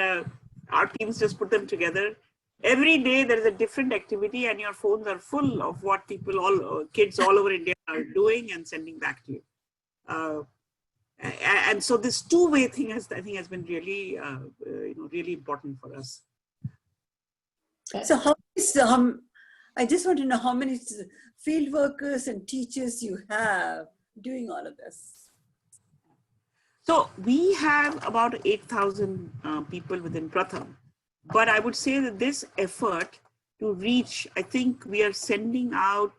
our teams just put them together. Every day there is a different activity, and your phones are full of what kids all over India are doing and sending back to you. And so this two-way thing I think has been really, really important for us. So I just want to know how many field workers and teachers you have doing all of this. So we have about 8,000 people within Pratham, but I would say that this effort to reach, I think we are sending out,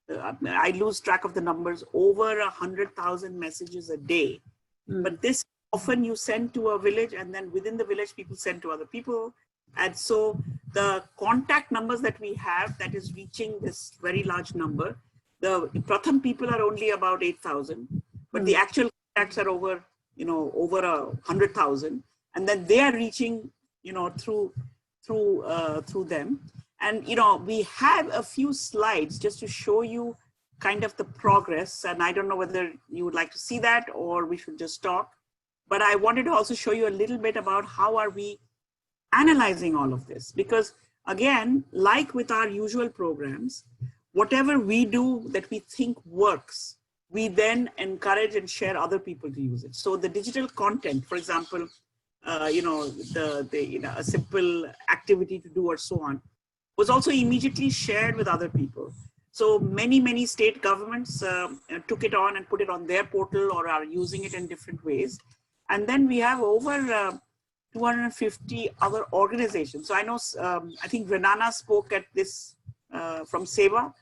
I lose track of the numbers, over 100,000 messages a day. But this often you send to a village, and then within the village, people send to other people. And so the contact numbers that we have that is reaching this very large number, the Pratham people are only about 8,000, but the actual contacts are over, over 100,000. And then they are reaching, through them. And, we have a few slides just to show you kind of the progress. And I don't know whether you would like to see that or we should just talk. But I wanted to also show you a little bit about how are we analyzing all of this. Because again, like with our usual programs, whatever we do that we think works, we then encourage and share other people to use it. So the digital content, for example, a simple activity to do or so on, was also immediately shared with other people. So many state governments took it on and put it on their portal or are using it in different ways. And then we have over 250 other organizations. So I know, I think Renana spoke at this from Seva.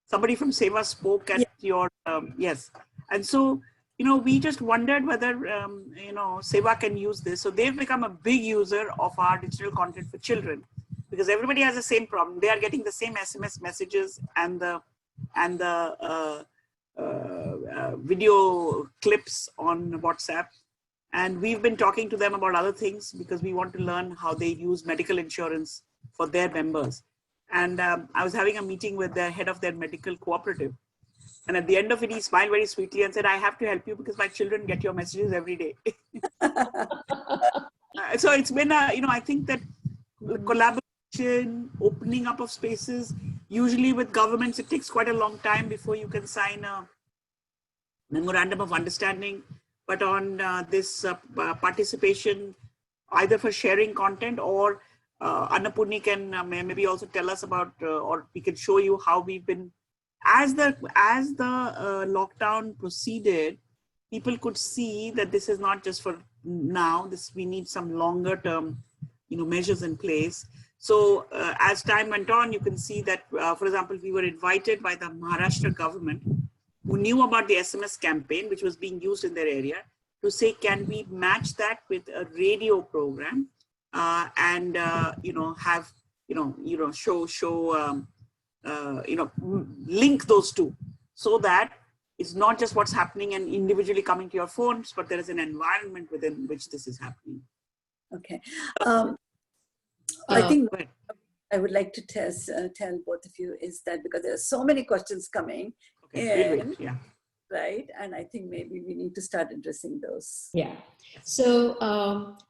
Somebody from Seva spoke at your, yes. And so, we just wondered whether, Seva can use this. So they've become a big user of our digital content for children because everybody has the same problem. They are getting the same SMS messages and the video clips on WhatsApp. And we've been talking to them about other things because we want to learn how they use medical insurance for their members. And I was having a meeting with the head of their medical cooperative. And at the end of it, he smiled very sweetly and said, I have to help you because my children get your messages every day. So it's been I think that collaboration, opening up of spaces, usually with governments, it takes quite a long time before you can sign a memorandum of understanding. But on this participation, either for sharing content or Annapurni can maybe also tell us about, or we can show you how we've been, as the lockdown proceeded, people could see that this is not just for now, we need some longer term, measures in place. So as time went on, you can see that, for example, we were invited by the Maharashtra government who knew about the SMS campaign, which was being used in their area, to say, can we match that with a radio program and, have, link those two so that it's not just what's happening and individually coming to your phones, but there is an environment within which this is happening. Okay. I think I would like to tell both of you is that because there are so many questions coming in, right? And I think maybe we need to start addressing those. Yeah. So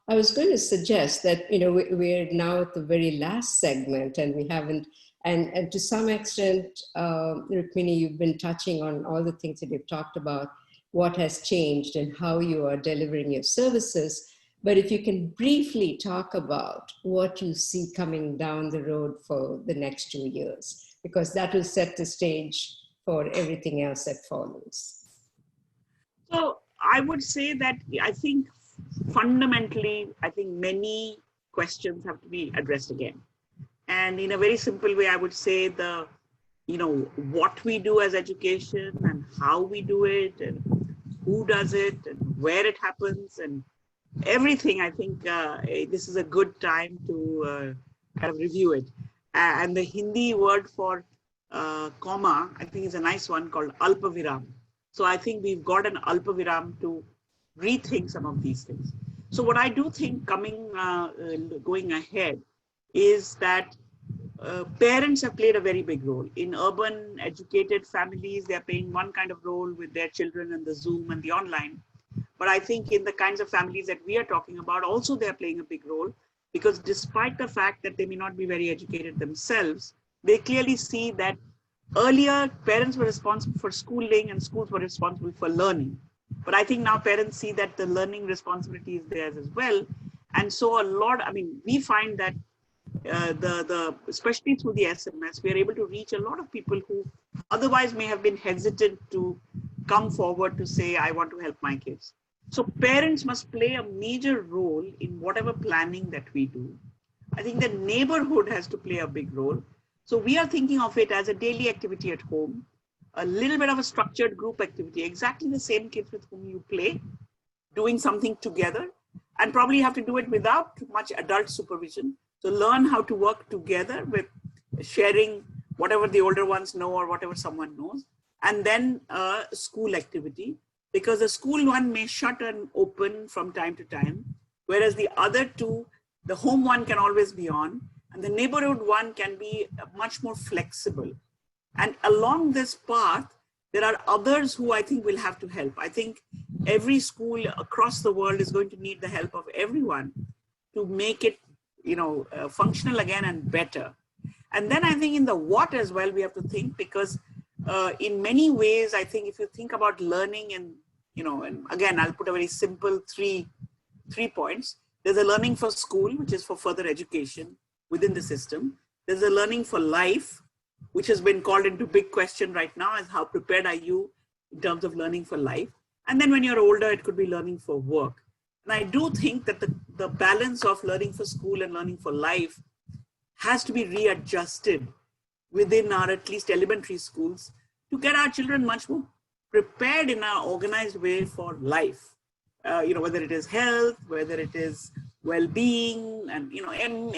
I was going to suggest that, we're now at the very last segment and we haven't, and to some extent, Rukmini, you've been touching on all the things that you've talked about, what has changed and how you are delivering your services. But if you can briefly talk about what you see coming down the road for the next 2 years, because that will set the stage for everything else that follows. So I would say that I think fundamentally, many questions have to be addressed again. And in a very simple way, I would say what we do as education and how we do it and who does it and where it happens and everything. I think this is a good time to kind of review it. And the Hindi word for comma, I think is a nice one called Alpaviram. So I think we've got an Alpaviram to rethink some of these things. So what I do think going ahead is that parents have played a very big role. In urban educated families, they're playing one kind of role with their children and the Zoom and the online. But I think in the kinds of families that we are talking about, also they're playing a big role because despite the fact that they may not be very educated themselves, they clearly see that earlier parents were responsible for schooling and schools were responsible for learning. But I think now parents see that the learning responsibility is theirs as well. And so we find that especially through the SMS, we are able to reach a lot of people who otherwise may have been hesitant to come forward to say, I want to help my kids. So parents must play a major role in whatever planning that we do. I think the neighborhood has to play a big role. So we are thinking of it as a daily activity at home, a little bit of a structured group activity, exactly the same kids with whom you play, doing something together, and probably have to do it without much adult supervision. So learn how to work together with sharing whatever the older ones know or whatever someone knows, and then a school activity, because the school one may shut and open from time to time, whereas the other two, the home one can always be on, and the neighborhood one can be much more flexible. And along this path, there are others who I think will have to help. I think every school across the world is going to need the help of everyone to make it, functional again and better. And then I think in the what as well, we have to think, because in many ways, I think if you think about learning and, and again, I'll put a very simple three points. There's a learning for school, which is for further education within the system. There's a learning for life, which has been called into big question right now, as how prepared are you in terms of learning for life? And then when you're older, it could be learning for work. And I do think that the balance of learning for school and learning for life has to be readjusted within our at least elementary schools to get our children much more prepared in an organized way for life. Whether it is health, whether it is well-being, and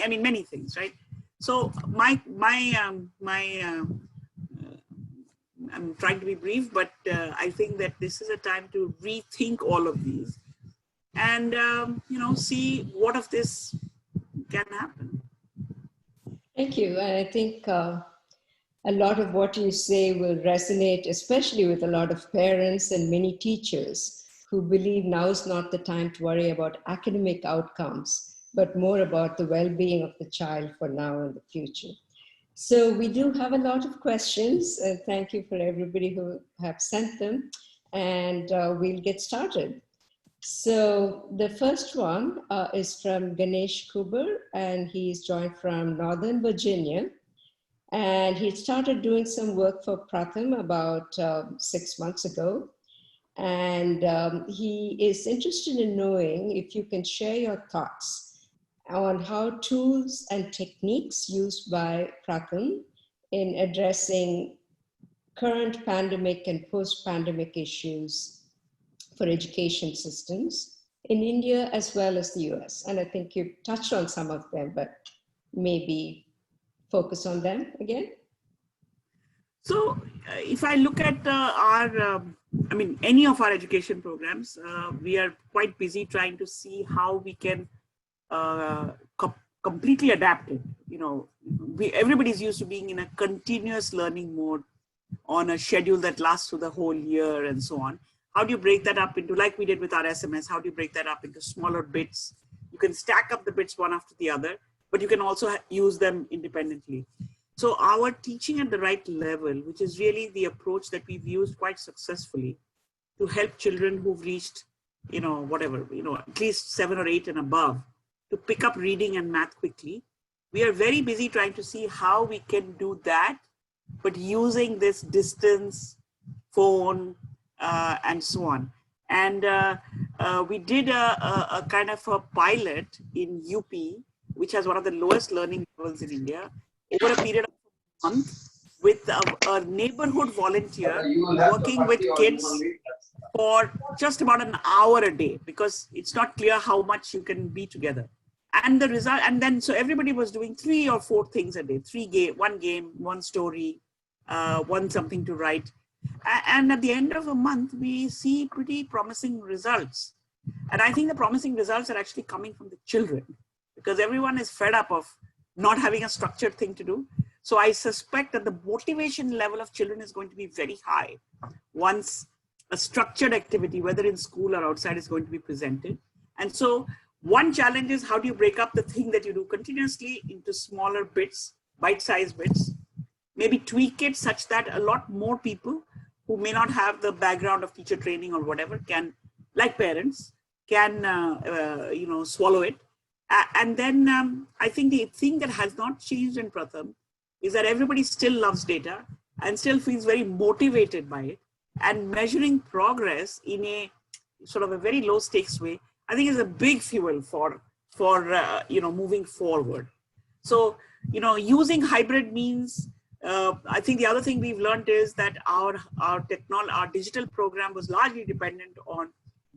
I mean many things, right? So I'm trying to be brief, but I think that this is a time to rethink all of these, and see what of this can happen. Thank you. And I think a lot of what you say will resonate, especially with a lot of parents and many teachers who believe now is not the time to worry about academic outcomes, but more about the well-being of the child for now and the future. So we do have a lot of questions, and thank you for everybody who have sent them, and we'll get started. So the first one is from Ganesh Kuber, and he's joined from Northern Virginia. And he started doing some work for Pratham about 6 months ago. And he is interested in knowing if you can share your thoughts on how tools and techniques used by Pratham in addressing current pandemic and post-pandemic issues for education systems in India as well as the US. And I think you touched on some of them, but maybe focus on them again. So if I look at any of our education programs, we are quite busy trying to see how we can completely adapt it. Everybody's used to being in a continuous learning mode on a schedule that lasts through the whole year and so on. How do you break that up into, like we did with our SMS, how do you break that up into smaller bits? You can stack up the bits one after the other, but you can also use them independently. So our teaching at the right level, which is really the approach that we've used quite successfully to help children who've reached, at least 7 or 8 and above, to pick up reading and math quickly. We are very busy trying to see how we can do that, but using this distance, phone, and so on. And we did a kind of a pilot in UP, which has one of the lowest learning levels in India, over a period of a month, with a neighborhood volunteer working with kids for just about an hour a day, because it's not clear how much you can be together. And the result, and then so everybody was doing 3 or 4 things a day, one game, one story, one something to write. And at the end of a month, we see pretty promising results. And I think the promising results are actually coming from the children, because everyone is fed up of not having a structured thing to do. So I suspect that the motivation level of children is going to be very high once a structured activity, whether in school or outside, is going to be presented. And so one challenge is, how do you break up the thing that you do continuously into smaller bits, bite-sized bits, maybe tweak it such that a lot more people who may not have the background of teacher training or whatever can, like parents, can swallow it. And then I think the thing that has not changed in Pratham is that everybody still loves data and still feels very motivated by it. And measuring progress in a sort of a very low stakes way, I think is a big fuel for moving forward. So, using hybrid means, I think the other thing we've learned is that our digital program was largely dependent on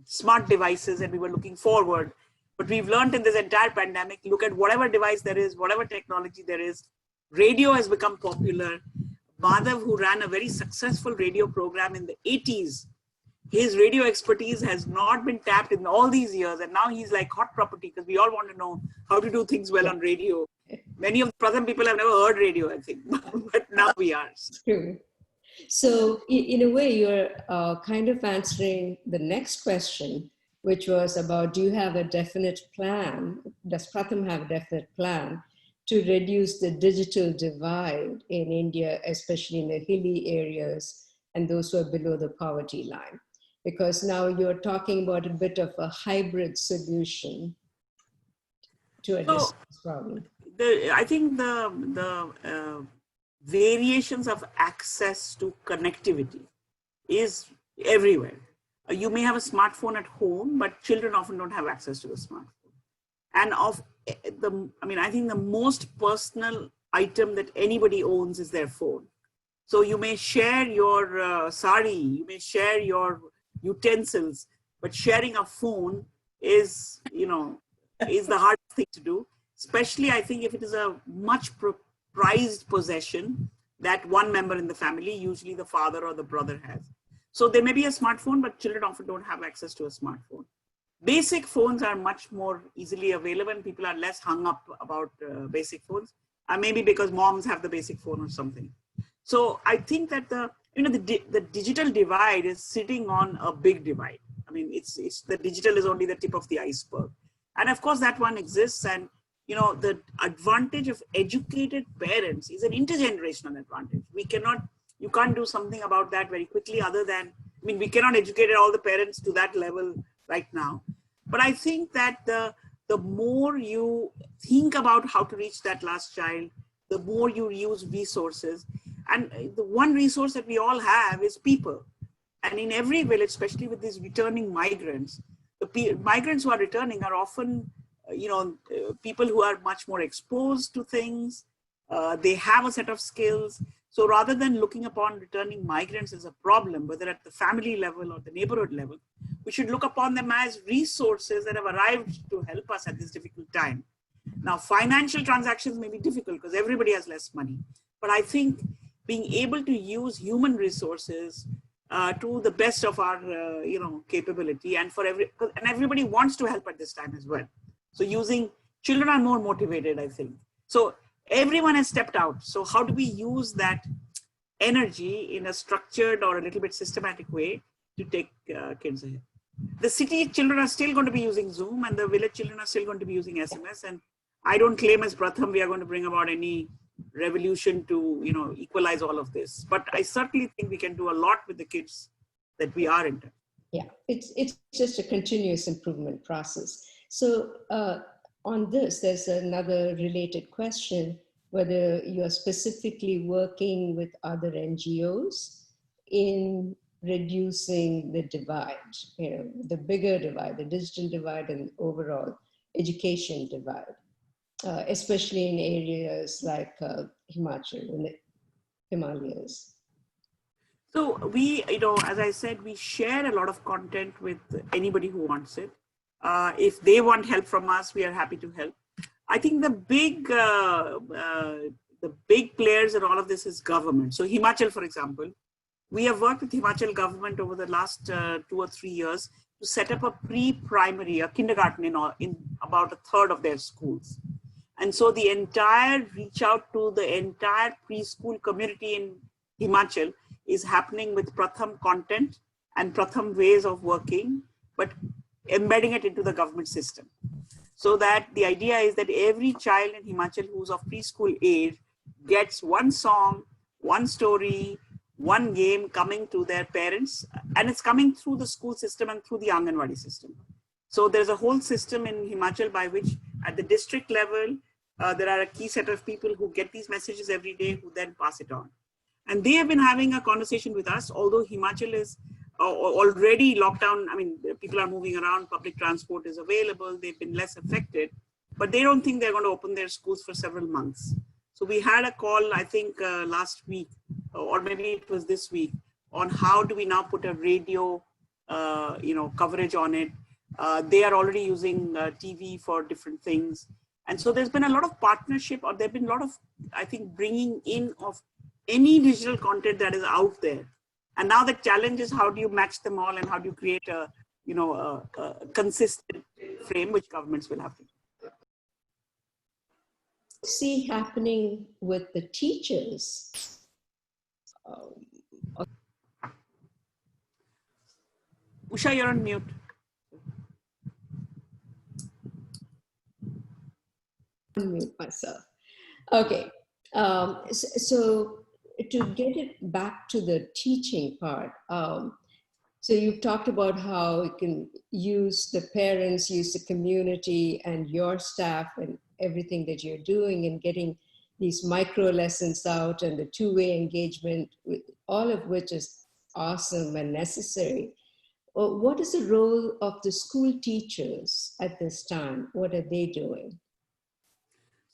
smart devices and we were looking forward. But we've learned in this entire pandemic, look at whatever device there is, whatever technology there is, radio has become popular. Madhav, who ran a very successful radio program in the 80s, his radio expertise has not been tapped in all these years. And now he's like hot property because we all want to know how to do things well on radio. Many of the present people have never heard radio, I think, but now we are. True. So in a way, you're kind of answering the next question, which was about, do you have a definite plan? Does Pratham have a definite plan to reduce the digital divide in India, especially in the hilly areas and those who are below the poverty line? Because now you're talking about a bit of a hybrid solution to address this problem. I think the variations of access to connectivity is everywhere. You may have a smartphone at home, but children often don't have access to the smartphone. And I think the most personal item that anybody owns is their phone. So you may share your sari, you may share your utensils, but sharing a phone is, is the hardest thing to do. Especially, I think, if it is a much prized possession that one member in the family, usually the father or the brother, has. So there may be a smartphone, but children often don't have access to a smartphone. Basic phones are much more easily available and people are less hung up about basic phones. Maybe because moms have the basic phone or something. So I think that the digital divide is sitting on a big divide. I mean, it's the digital is only the tip of the iceberg. And of course that one exists, and the advantage of educated parents is an intergenerational advantage. You can't do something about that very quickly other than, we cannot educate all the parents to that level right now. But I think that the more you think about how to reach that last child, the more you use resources. And the one resource that we all have is people. And in every village, especially with these returning migrants, the migrants who are returning are often people who are much more exposed to things. They have a set of skills. So rather than looking upon returning migrants as a problem, whether at the family level or the neighborhood level, we should look upon them as resources that have arrived to help us at this difficult time. Now, financial transactions may be difficult because everybody has less money. But I think being able to use human resources to the best of our capability, and everybody wants to help at this time as well. So children are more motivated, I think. So everyone has stepped out. So how do we use that energy in a structured or a little bit systematic way to take kids ahead? The city children are still going to be using Zoom, and the village children are still going to be using SMS. And I don't claim as Pratham we are going to bring about any revolution to equalize all of this. But I certainly think we can do a lot with the kids that we are into. Yeah, it's just a continuous improvement process. So on this, there's another related question, whether you're specifically working with other NGOs in reducing the divide, the bigger divide, the digital divide and overall education divide, especially in areas like Himachal, in the Himalayas. So we, as I said, we share a lot of content with anybody who wants it. If they want help from us, we are happy to help. I think the big players in all of this is government. So Himachal, for example, we have worked with Himachal government over the last 2 or 3 years to set up a pre-primary, a kindergarten in about a third of their schools. And so the entire reach out to the entire preschool community in Himachal is happening with Pratham content and Pratham ways of working, but embedding it into the government system. So that the idea is that every child in Himachal who's of preschool age gets one song, one story, one game coming to their parents, and it's coming through the school system and through the Anganwadi system. So there's a whole system in Himachal by which at the district level, there are a key set of people who get these messages every day who then pass it on. And they have been having a conversation with us, although Himachal is already locked down. I mean, people are moving around, public transport is available, they've been less affected, but they don't think they're going to open their schools for several months. So we had a call, I think last week, or maybe it was this week, on how do we now put a radio coverage on it. They are already using TV for different things. And so there's been a lot of partnership, or there've been a lot of, I think, bringing in of any digital content that is out there. And now the challenge is, how do you match them all, and how do you create a consistent frame, which governments will have to do. See happening with the teachers. Usha, you're on mute. Unmute myself. Okay. So to get it back to the teaching part, so you've talked about how you can use the parents, use the community and your staff and everything that you're doing, and getting these micro lessons out and the two-way engagement, all of which is awesome and necessary. What is the role of the school teachers at this time? What are they doing?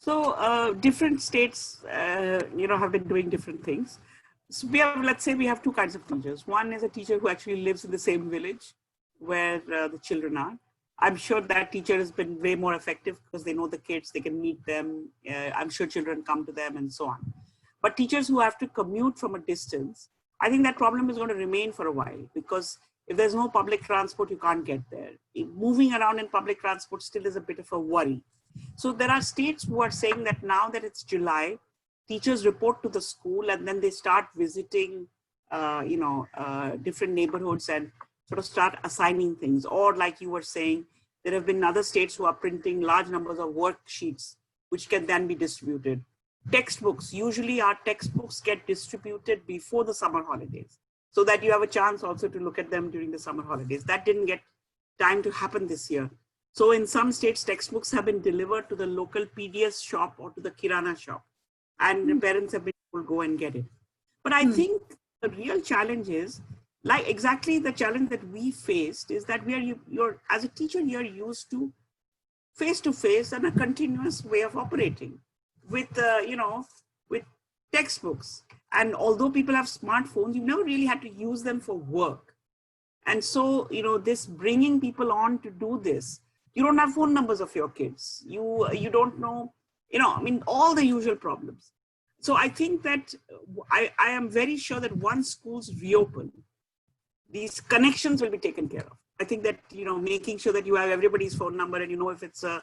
So different states, have been doing different things. So we have, let's say we have two kinds of teachers. One is a teacher who actually lives in the same village where the children are. I'm sure that teacher has been way more effective because they know the kids, they can meet them. I'm sure children come to them and so on. But teachers who have to commute from a distance, I think that problem is going to remain for a while, because if there's no public transport, you can't get there. Moving around in public transport still is a bit of a worry. So there are states who are saying that now that it's July, teachers report to the school and then they start visiting, different neighborhoods and sort of start assigning things. Or like you were saying, there have been other states who are printing large numbers of worksheets, which can then be distributed. Textbooks, usually our textbooks get distributed before the summer holidays, so that you have a chance also to look at them during the summer holidays. That didn't get time to happen this year. So in some states, textbooks have been delivered to the local PDS shop or to the Kirana shop, and the parents have been able to go and get it. But I think the real challenge is, like exactly the challenge that we faced, is that you're as a teacher, you're used to face and a continuous way of operating with, with textbooks. And although people have smartphones, you've never really had to use them for work. And so, this bringing people on to do this, you don't have phone numbers of your kids. You don't know, all the usual problems. So I think that I am very sure that once schools reopen, these connections will be taken care of. I think that, making sure that you have everybody's phone number and if it's a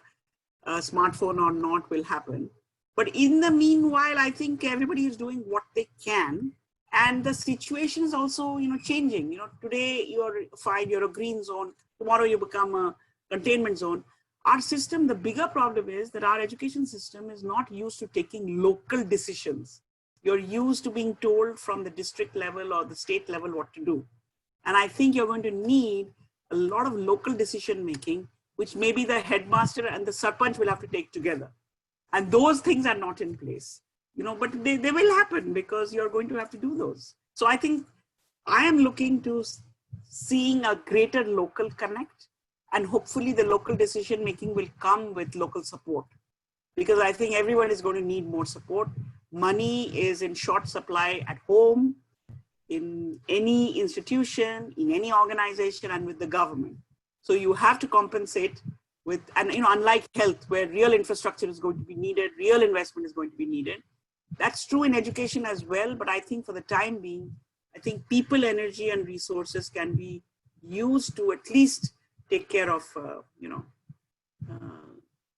smartphone or not will happen. But in the meanwhile, I think everybody is doing what they can. And the situation is also, changing. Today you're fine, you're a green zone. Tomorrow you become a containment zone. Our system, the bigger problem is that our education system is not used to taking local decisions. You're used to being told from the district level or the state level what to do. And I think you're going to need a lot of local decision making, which maybe the headmaster and the sarpanch will have to take together. And those things are not in place, but they will happen because you're going to have to do those. So I think I am looking to seeing a greater local connect, and hopefully the local decision making will come with local support, because I think everyone is going to need more support. Money is in short supply at home, in any institution, in any organization, and with the government. So you have to compensate with, and unlike health, where real infrastructure is going to be needed, real investment is going to be needed. That's true in education as well, but I think for the time being, I think people, energy, and resources can be used to at least take care of,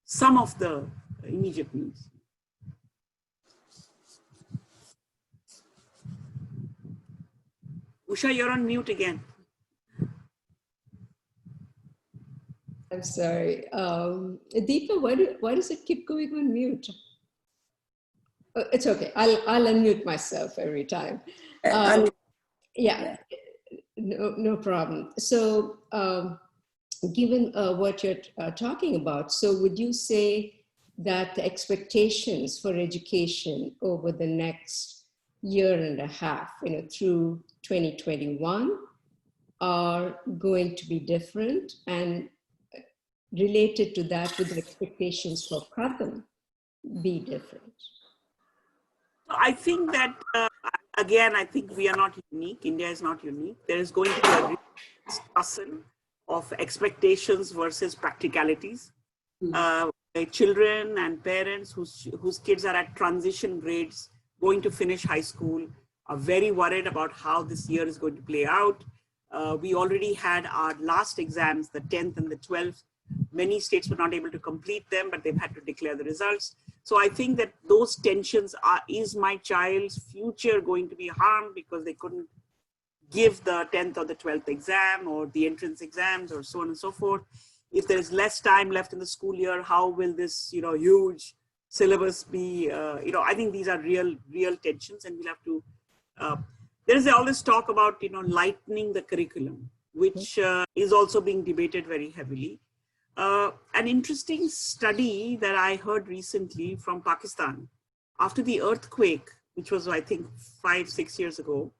some of the immediate needs. Usha, you're on mute again. I'm sorry. Deepa, why does it keep going on mute? It's okay. I'll unmute myself every time. Yeah, no problem. So given what you're talking about, so would you say that the expectations for education over the next year and a half, through 2021 are going to be different, and related to that, would the expectations for Pratham be different? I think that, again, I think we are not unique. India is not unique. There is going to be tussle of expectations versus practicalities. Mm. Children and parents whose kids are at transition grades, going to finish high school, are very worried about how this year is going to play out. We already had our last exams, the 10th and the 12th. Many states were not able to complete them, but they've had to declare the results. So I think that those tensions are, is my child's future going to be harmed because they couldn't give the 10th or the 12th exam or the entrance exams or so on and so forth? If there's less time left in the school year, how will this, huge syllabus be, I think these are real tensions, and we'll have to, there is all this talk about, lightening the curriculum, which is also being debated very heavily. An interesting study that I heard recently from Pakistan, after the earthquake, which was, I think, 5-6 years ago,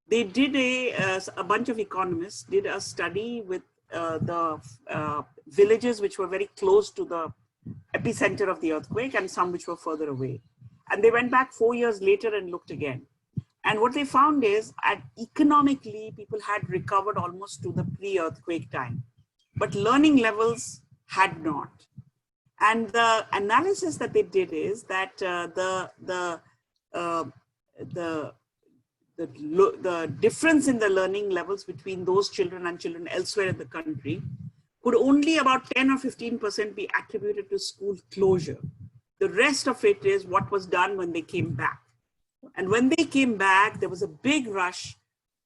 they did a bunch of economists did a study with the villages which were very close to the epicenter of the earthquake and some which were further away. And they went back 4 years later and looked again. And what they found is, economically, people had recovered almost to the pre-earthquake time, but learning levels had not. And the analysis that they did is that the difference in the learning levels between those children and children elsewhere in the country could only about 10 or 15% be attributed to school closure. The rest of it is what was done when they came back. And when they came back, there was a big rush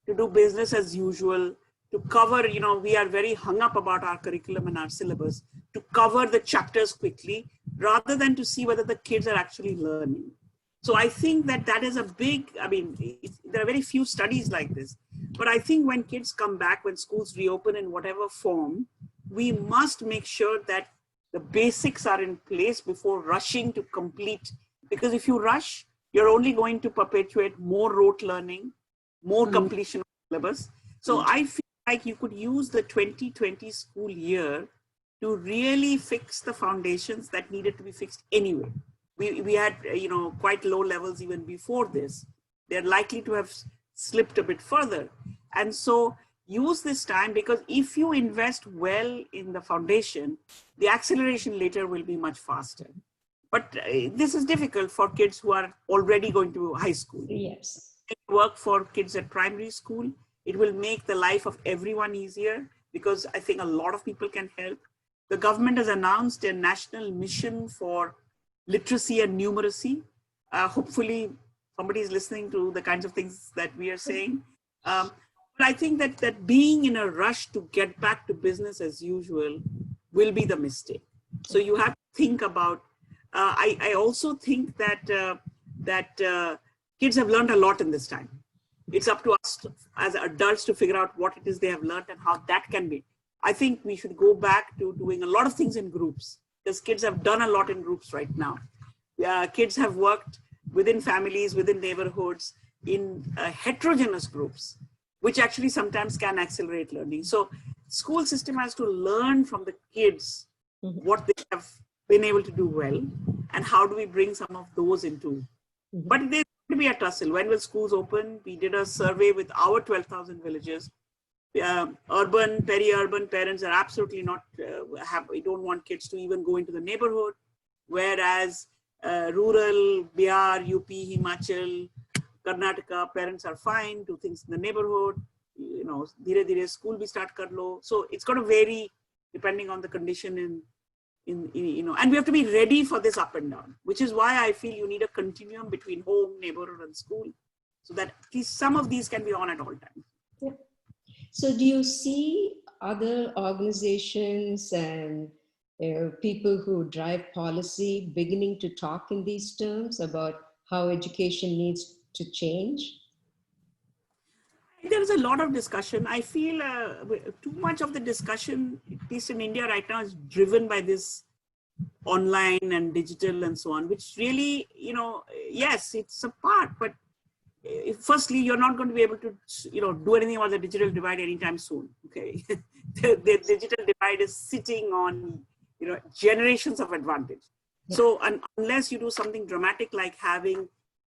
to do business as usual, to cover, we are very hung up about our curriculum and our syllabus, to cover the chapters quickly, rather than to see whether the kids are actually learning. So I think that is a big, there are very few studies like this, but I think when kids come back, when schools reopen in whatever form, we must make sure that the basics are in place before rushing to complete, because if you rush, you're only going to perpetuate more rote learning, more completion of syllabus. So I feel like you could use the 2020 school year to really fix the foundations that needed to be fixed anyway. We had, quite low levels even before this. They're likely to have slipped a bit further. And so use this time, because if you invest well in the foundation, the acceleration later will be much faster. But this is difficult for kids who are already going to high school. Yes. It work for kids at primary school. It will make the life of everyone easier, because I think a lot of people can help. The government has announced a national mission for literacy and numeracy. Hopefully somebody is listening to the kinds of things that we are saying. But I think that being in a rush to get back to business as usual will be the mistake. So you have to think about, I also think that kids have learned a lot in this time. It's up to us as adults to figure out what it is they have learned and how that can be. I think we should go back to doing a lot of things in groups, because kids have done a lot in groups right now. Kids have worked within families, within neighborhoods, in heterogeneous groups, which actually sometimes can accelerate learning. So school system has to learn from the kids what they have been able to do well, and how do we bring some of those into. But there's going to be a tussle. When will schools open? We did a survey with our 12,000 villages. Urban, peri-urban parents are absolutely not, we don't want kids to even go into the neighborhood, whereas rural, Bihar, UP, Himachal, Karnataka, parents are fine, do things in the neighborhood, dhire dhire school bhi start kar lo. So it's going to vary depending on the condition and we have to be ready for this up and down, which is why I feel you need a continuum between home, neighborhood, and school, so that at least some of these can be on at all times. Yeah. So do you see other organizations and people who drive policy beginning to talk in these terms about how education needs to change? There is a lot of discussion. I feel too much of the discussion, at least in India right now, is driven by this online and digital and so on, which really, yes, it's a part, but firstly, you're not going to be able to, do anything about the digital divide anytime soon. Okay, the digital divide is sitting on, generations of advantage. Yeah. So unless you do something dramatic like having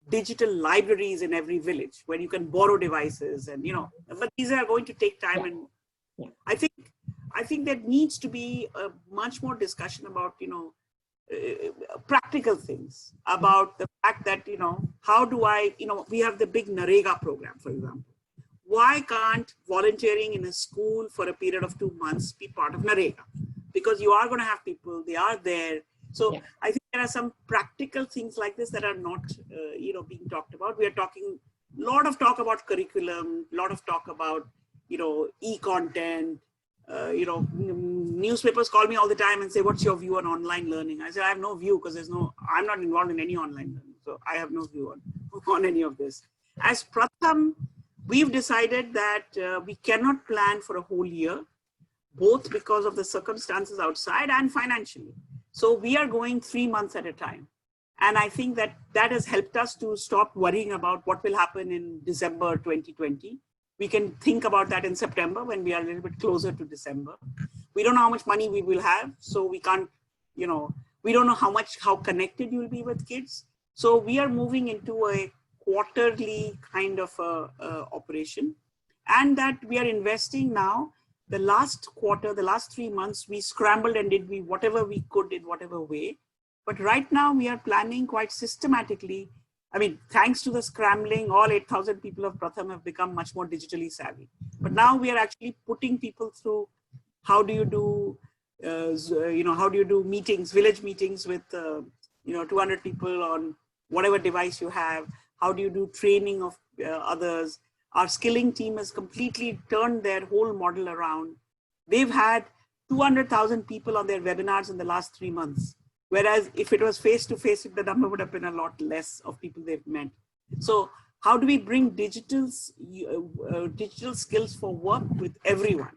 digital libraries in every village where you can borrow devices and, but these are going to take time I think there needs to be a much more discussion about, practical things, about the fact that, how do I, we have the big Narega program, for example. Why can't volunteering in a school for a period of 2 months be part of Narega? Because you are going to have people, they are there. So I think there are some practical things like this that are not, being talked about. We are talking, a lot of talk about curriculum, a lot of talk about, e-content. Newspapers call me all the time and say, what's your view on online learning? I say, I have no view because I'm not involved in any online learning. So I have no view on any of this. As Pratham, we've decided that we cannot plan for a whole year, both because of the circumstances outside and financially. So we are going 3 months at a time. And I think that has helped us to stop worrying about what will happen in December 2020. We can think about that in September when we are a little bit closer to December. We don't know how much money we will have, so we can't, we don't know how connected you will be with kids. So we are moving into a quarterly kind of operation, and that we are investing now. The last quarter, the last 3 months, we scrambled and did whatever we could in whatever way. But right now we are planning quite systematically. I mean, thanks to the scrambling, all 8,000 people of Pratham have become much more digitally savvy. But now we are actually putting people through, how do you do, how do you do meetings, village meetings with, 200 people on whatever device you have? How do you do training of others? Our skilling team has completely turned their whole model around. They've had 200,000 people on their webinars in the last 3 months. Whereas if it was face-to-face, the number would have been a lot less of people they've met. So how do we bring digital skills for work with everyone?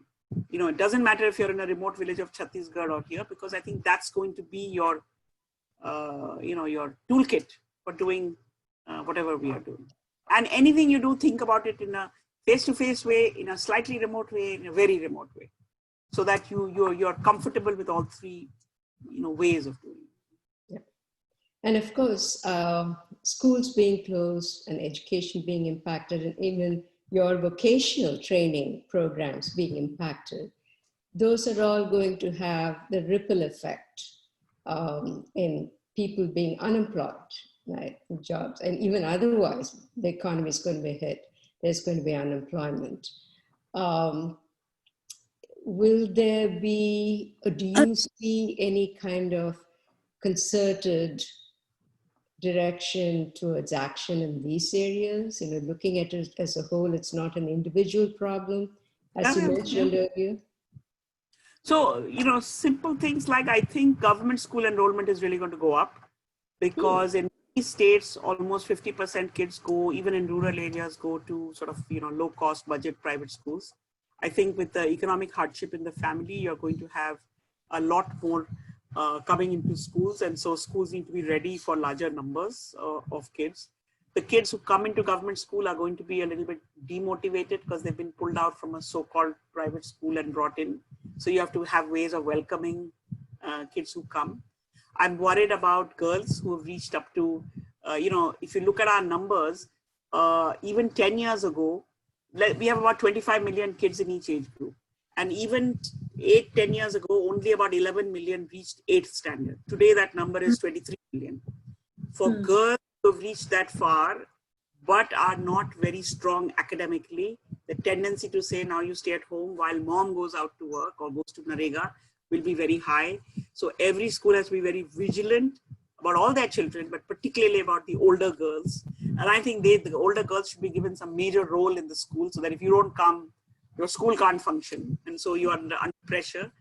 It doesn't matter if you're in a remote village of Chhattisgarh or here, because I think that's going to be your, your toolkit for doing whatever we are doing. And anything you do, think about it in a face-to-face way, in a slightly remote way, in a very remote way, so that you're comfortable with all three, ways of doing it. And of course, schools being closed and education being impacted, and even your vocational training programs being impacted, those are all going to have the ripple effect in people being unemployed, right, jobs, and even otherwise, the economy is going to be hit. There's going to be unemployment. Will there be, or do you see any kind of concerted direction towards action in these areas? Looking at it as a whole, it's not an individual problem, as you mentioned earlier. So, simple things like, I think government school enrollment is really going to go up, because in many states, almost 50% kids go, even in rural areas, go to sort of, low cost budget private schools. I think with the economic hardship in the family, you're going to have a lot more coming into schools. And so schools need to be ready for larger numbers of kids. The kids who come into government school are going to be a little bit demotivated because they've been pulled out from a so-called private school and brought in. So you have to have ways of welcoming kids who come. I'm worried about girls who have reached up to, if you look at our numbers, even 10 years ago, we have about 25 million kids in each age group. And even 10 years ago, only about 11 million reached 8th standard. Today, that number is 23 million. For girls who have reached that far, but are not very strong academically, the tendency to say, now you stay at home while mom goes out to work or goes to Narega will be very high. So every school has to be very vigilant about all their children, but particularly about the older girls. And I think the older girls should be given some major role in the school, so that if you don't come, your school can't function. And so you are under pressure.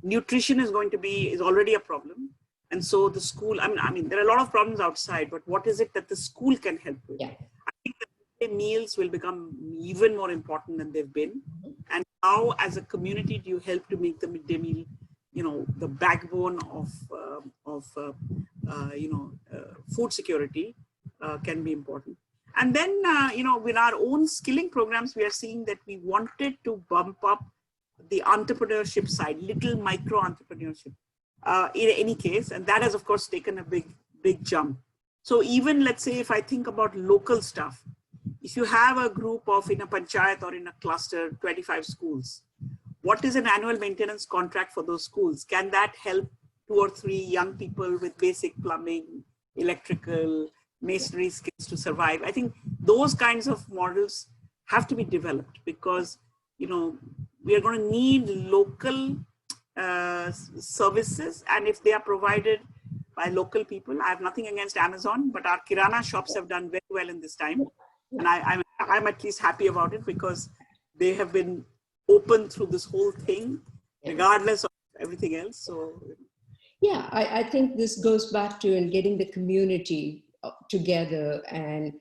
Nutrition is already a problem. And so the school, I mean, there are a lot of problems outside, but what is it that the school can help with? Yeah. I think that meals will become even more important than they've been. And how, as a community, do you help to make the midday meal, the backbone of food security can be important. And then, with our own skilling programs, we are seeing that we wanted to bump up the entrepreneurship side, little micro entrepreneurship in any case. And that has, of course, taken a big jump. So even, let's say, if I think about local stuff, if you have a group of in a panchayat or in a cluster, 25 schools, what is an annual maintenance contract for those schools? Can that help 2 or 3 young people with basic plumbing, electrical, masonry skills to survive? I think those kinds of models have to be developed because, you know, we are going to need local services, and if they are provided by local people, I have nothing against Amazon, but our Kirana shops have done very well in this time. And I'm at least happy about it because they have been open through this whole thing, regardless of everything else. So, yeah, I think this goes back to in getting the community together, and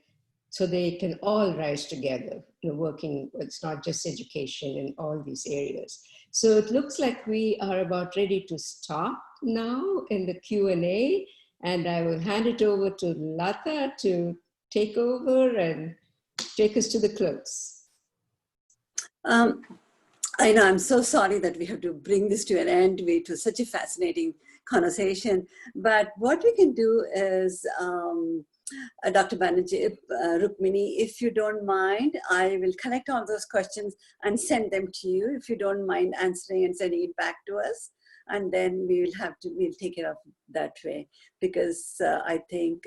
so they can all rise together, you know, working. It's not just education in all these areas. So it looks like we are about ready to stop now in the Q&A, and I will hand it over to Lata to take over and take us to the close. I know, I'm so sorry that we have to bring this to an end. It was such a fascinating conversation. But what we can do is, Dr. Banerjee, Rukmini, if you don't mind, I will collect all those questions and send them to you. If you don't mind answering and sending it back to us. And then we'll take it up that way, because I think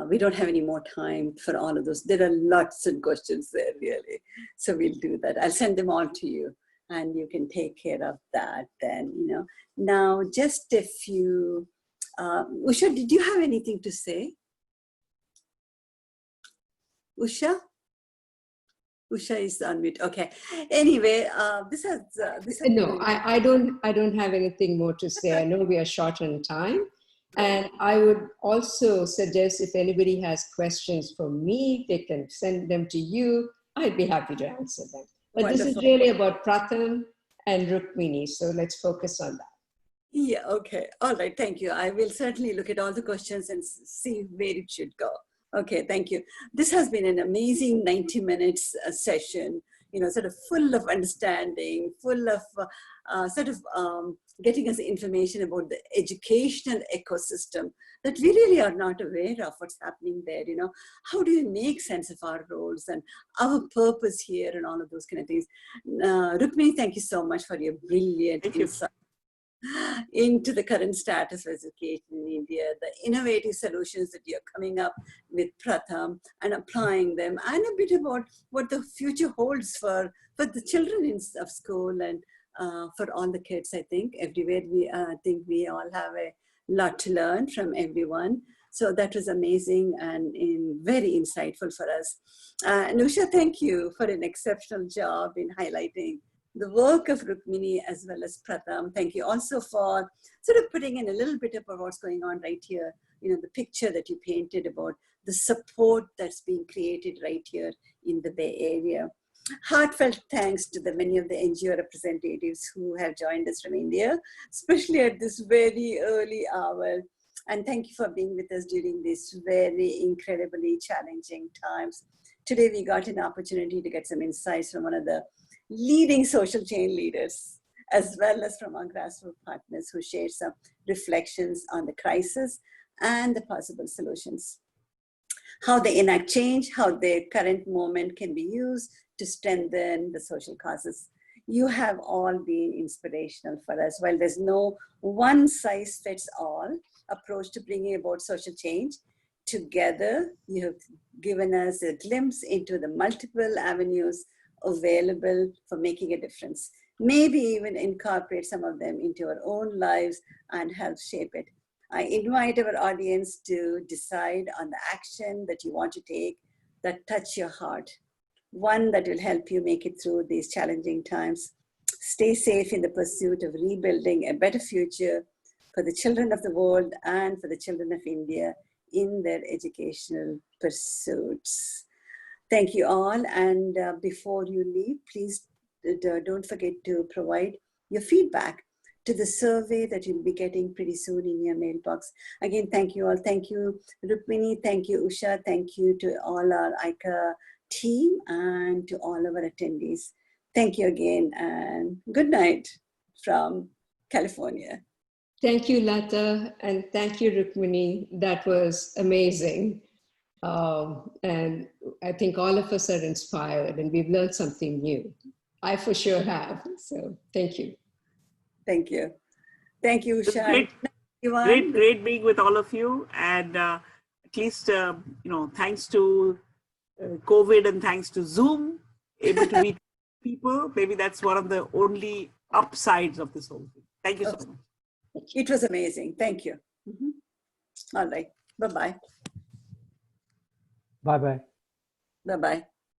we don't have any more time for all of those. There are lots of questions there, really. So we'll do that. I'll send them all to you, and you can take care of that then, you know. Now, just a few, Usha, did you have anything to say? Usha? Usha is on mute. Okay. Anyway, this has No, I don't have anything more to say. I know we are short on time. And I would also suggest if anybody has questions for me, they can send them to you. I'd be happy to answer them. But Wonderful. This is really about Pratham and Rukmini. So let's focus on that. Yeah, okay. All right, thank you. I will certainly look at all the questions and see where it should go. Okay, thank you. This has been an amazing 90 minutes session, you know, sort of full of understanding, full of getting us information about the educational ecosystem that we really are not aware of what's happening there, you know. How do we make sense of our roles and our purpose here and all of those kind of things. Rukmini, thank you so much for your brilliant insight into the current status of education in India, the innovative solutions that you're coming up with Pratham and applying them, and a bit about what the future holds for the children of school and for all the kids. I think everywhere think we all have a lot to learn from everyone. So that was amazing and very insightful for us. Nusha, thank you for an exceptional job in highlighting the work of Rukmini as well as Pratham. Thank you also for sort of putting in a little bit about what's going on right here. You know, the picture that you painted about the support that's being created right here in the Bay Area. Heartfelt thanks to the many of the NGO representatives who have joined us from India, especially at this very early hour. And thank you for being with us during these very incredibly challenging times. Today, we got an opportunity to get some insights from one of the leading social change leaders, as well as from our grassroots partners who shared some reflections on the crisis and the possible solutions. How they enact change, how their current moment can be used to strengthen the social causes. You have all been inspirational for us. While there's no one-size-fits-all approach to bringing about social change, together you have given us a glimpse into the multiple avenues available for making a difference. Maybe even incorporate some of them into our own lives and help shape it. I invite our audience to decide on the action that you want to take that touch your heart, one that will help you make it through these challenging times. Stay safe in the pursuit of rebuilding a better future for the children of the world and for the children of India in their educational pursuits. Thank you all. And before you leave, please don't forget to provide your feedback to the survey that you'll be getting pretty soon in your mailbox. Again, thank you all. Thank you, Rukmini. Thank you, Usha. Thank you to all our ICA team and to all of our attendees. Thank you again, and good night from California. Thank you, Lata, and thank you, Rukmini. That was amazing. And I think all of us are inspired and we've learned something new. I for sure have. So thank you. Thank you. Thank you, It was Usha. great being with all of you. And at least, thanks to COVID and thanks to Zoom, able to meet people. Maybe that's one of the only upsides of this whole thing. Thank you so much. It was amazing. Thank you. All right. Bye-bye. Bye-bye. Bye-bye.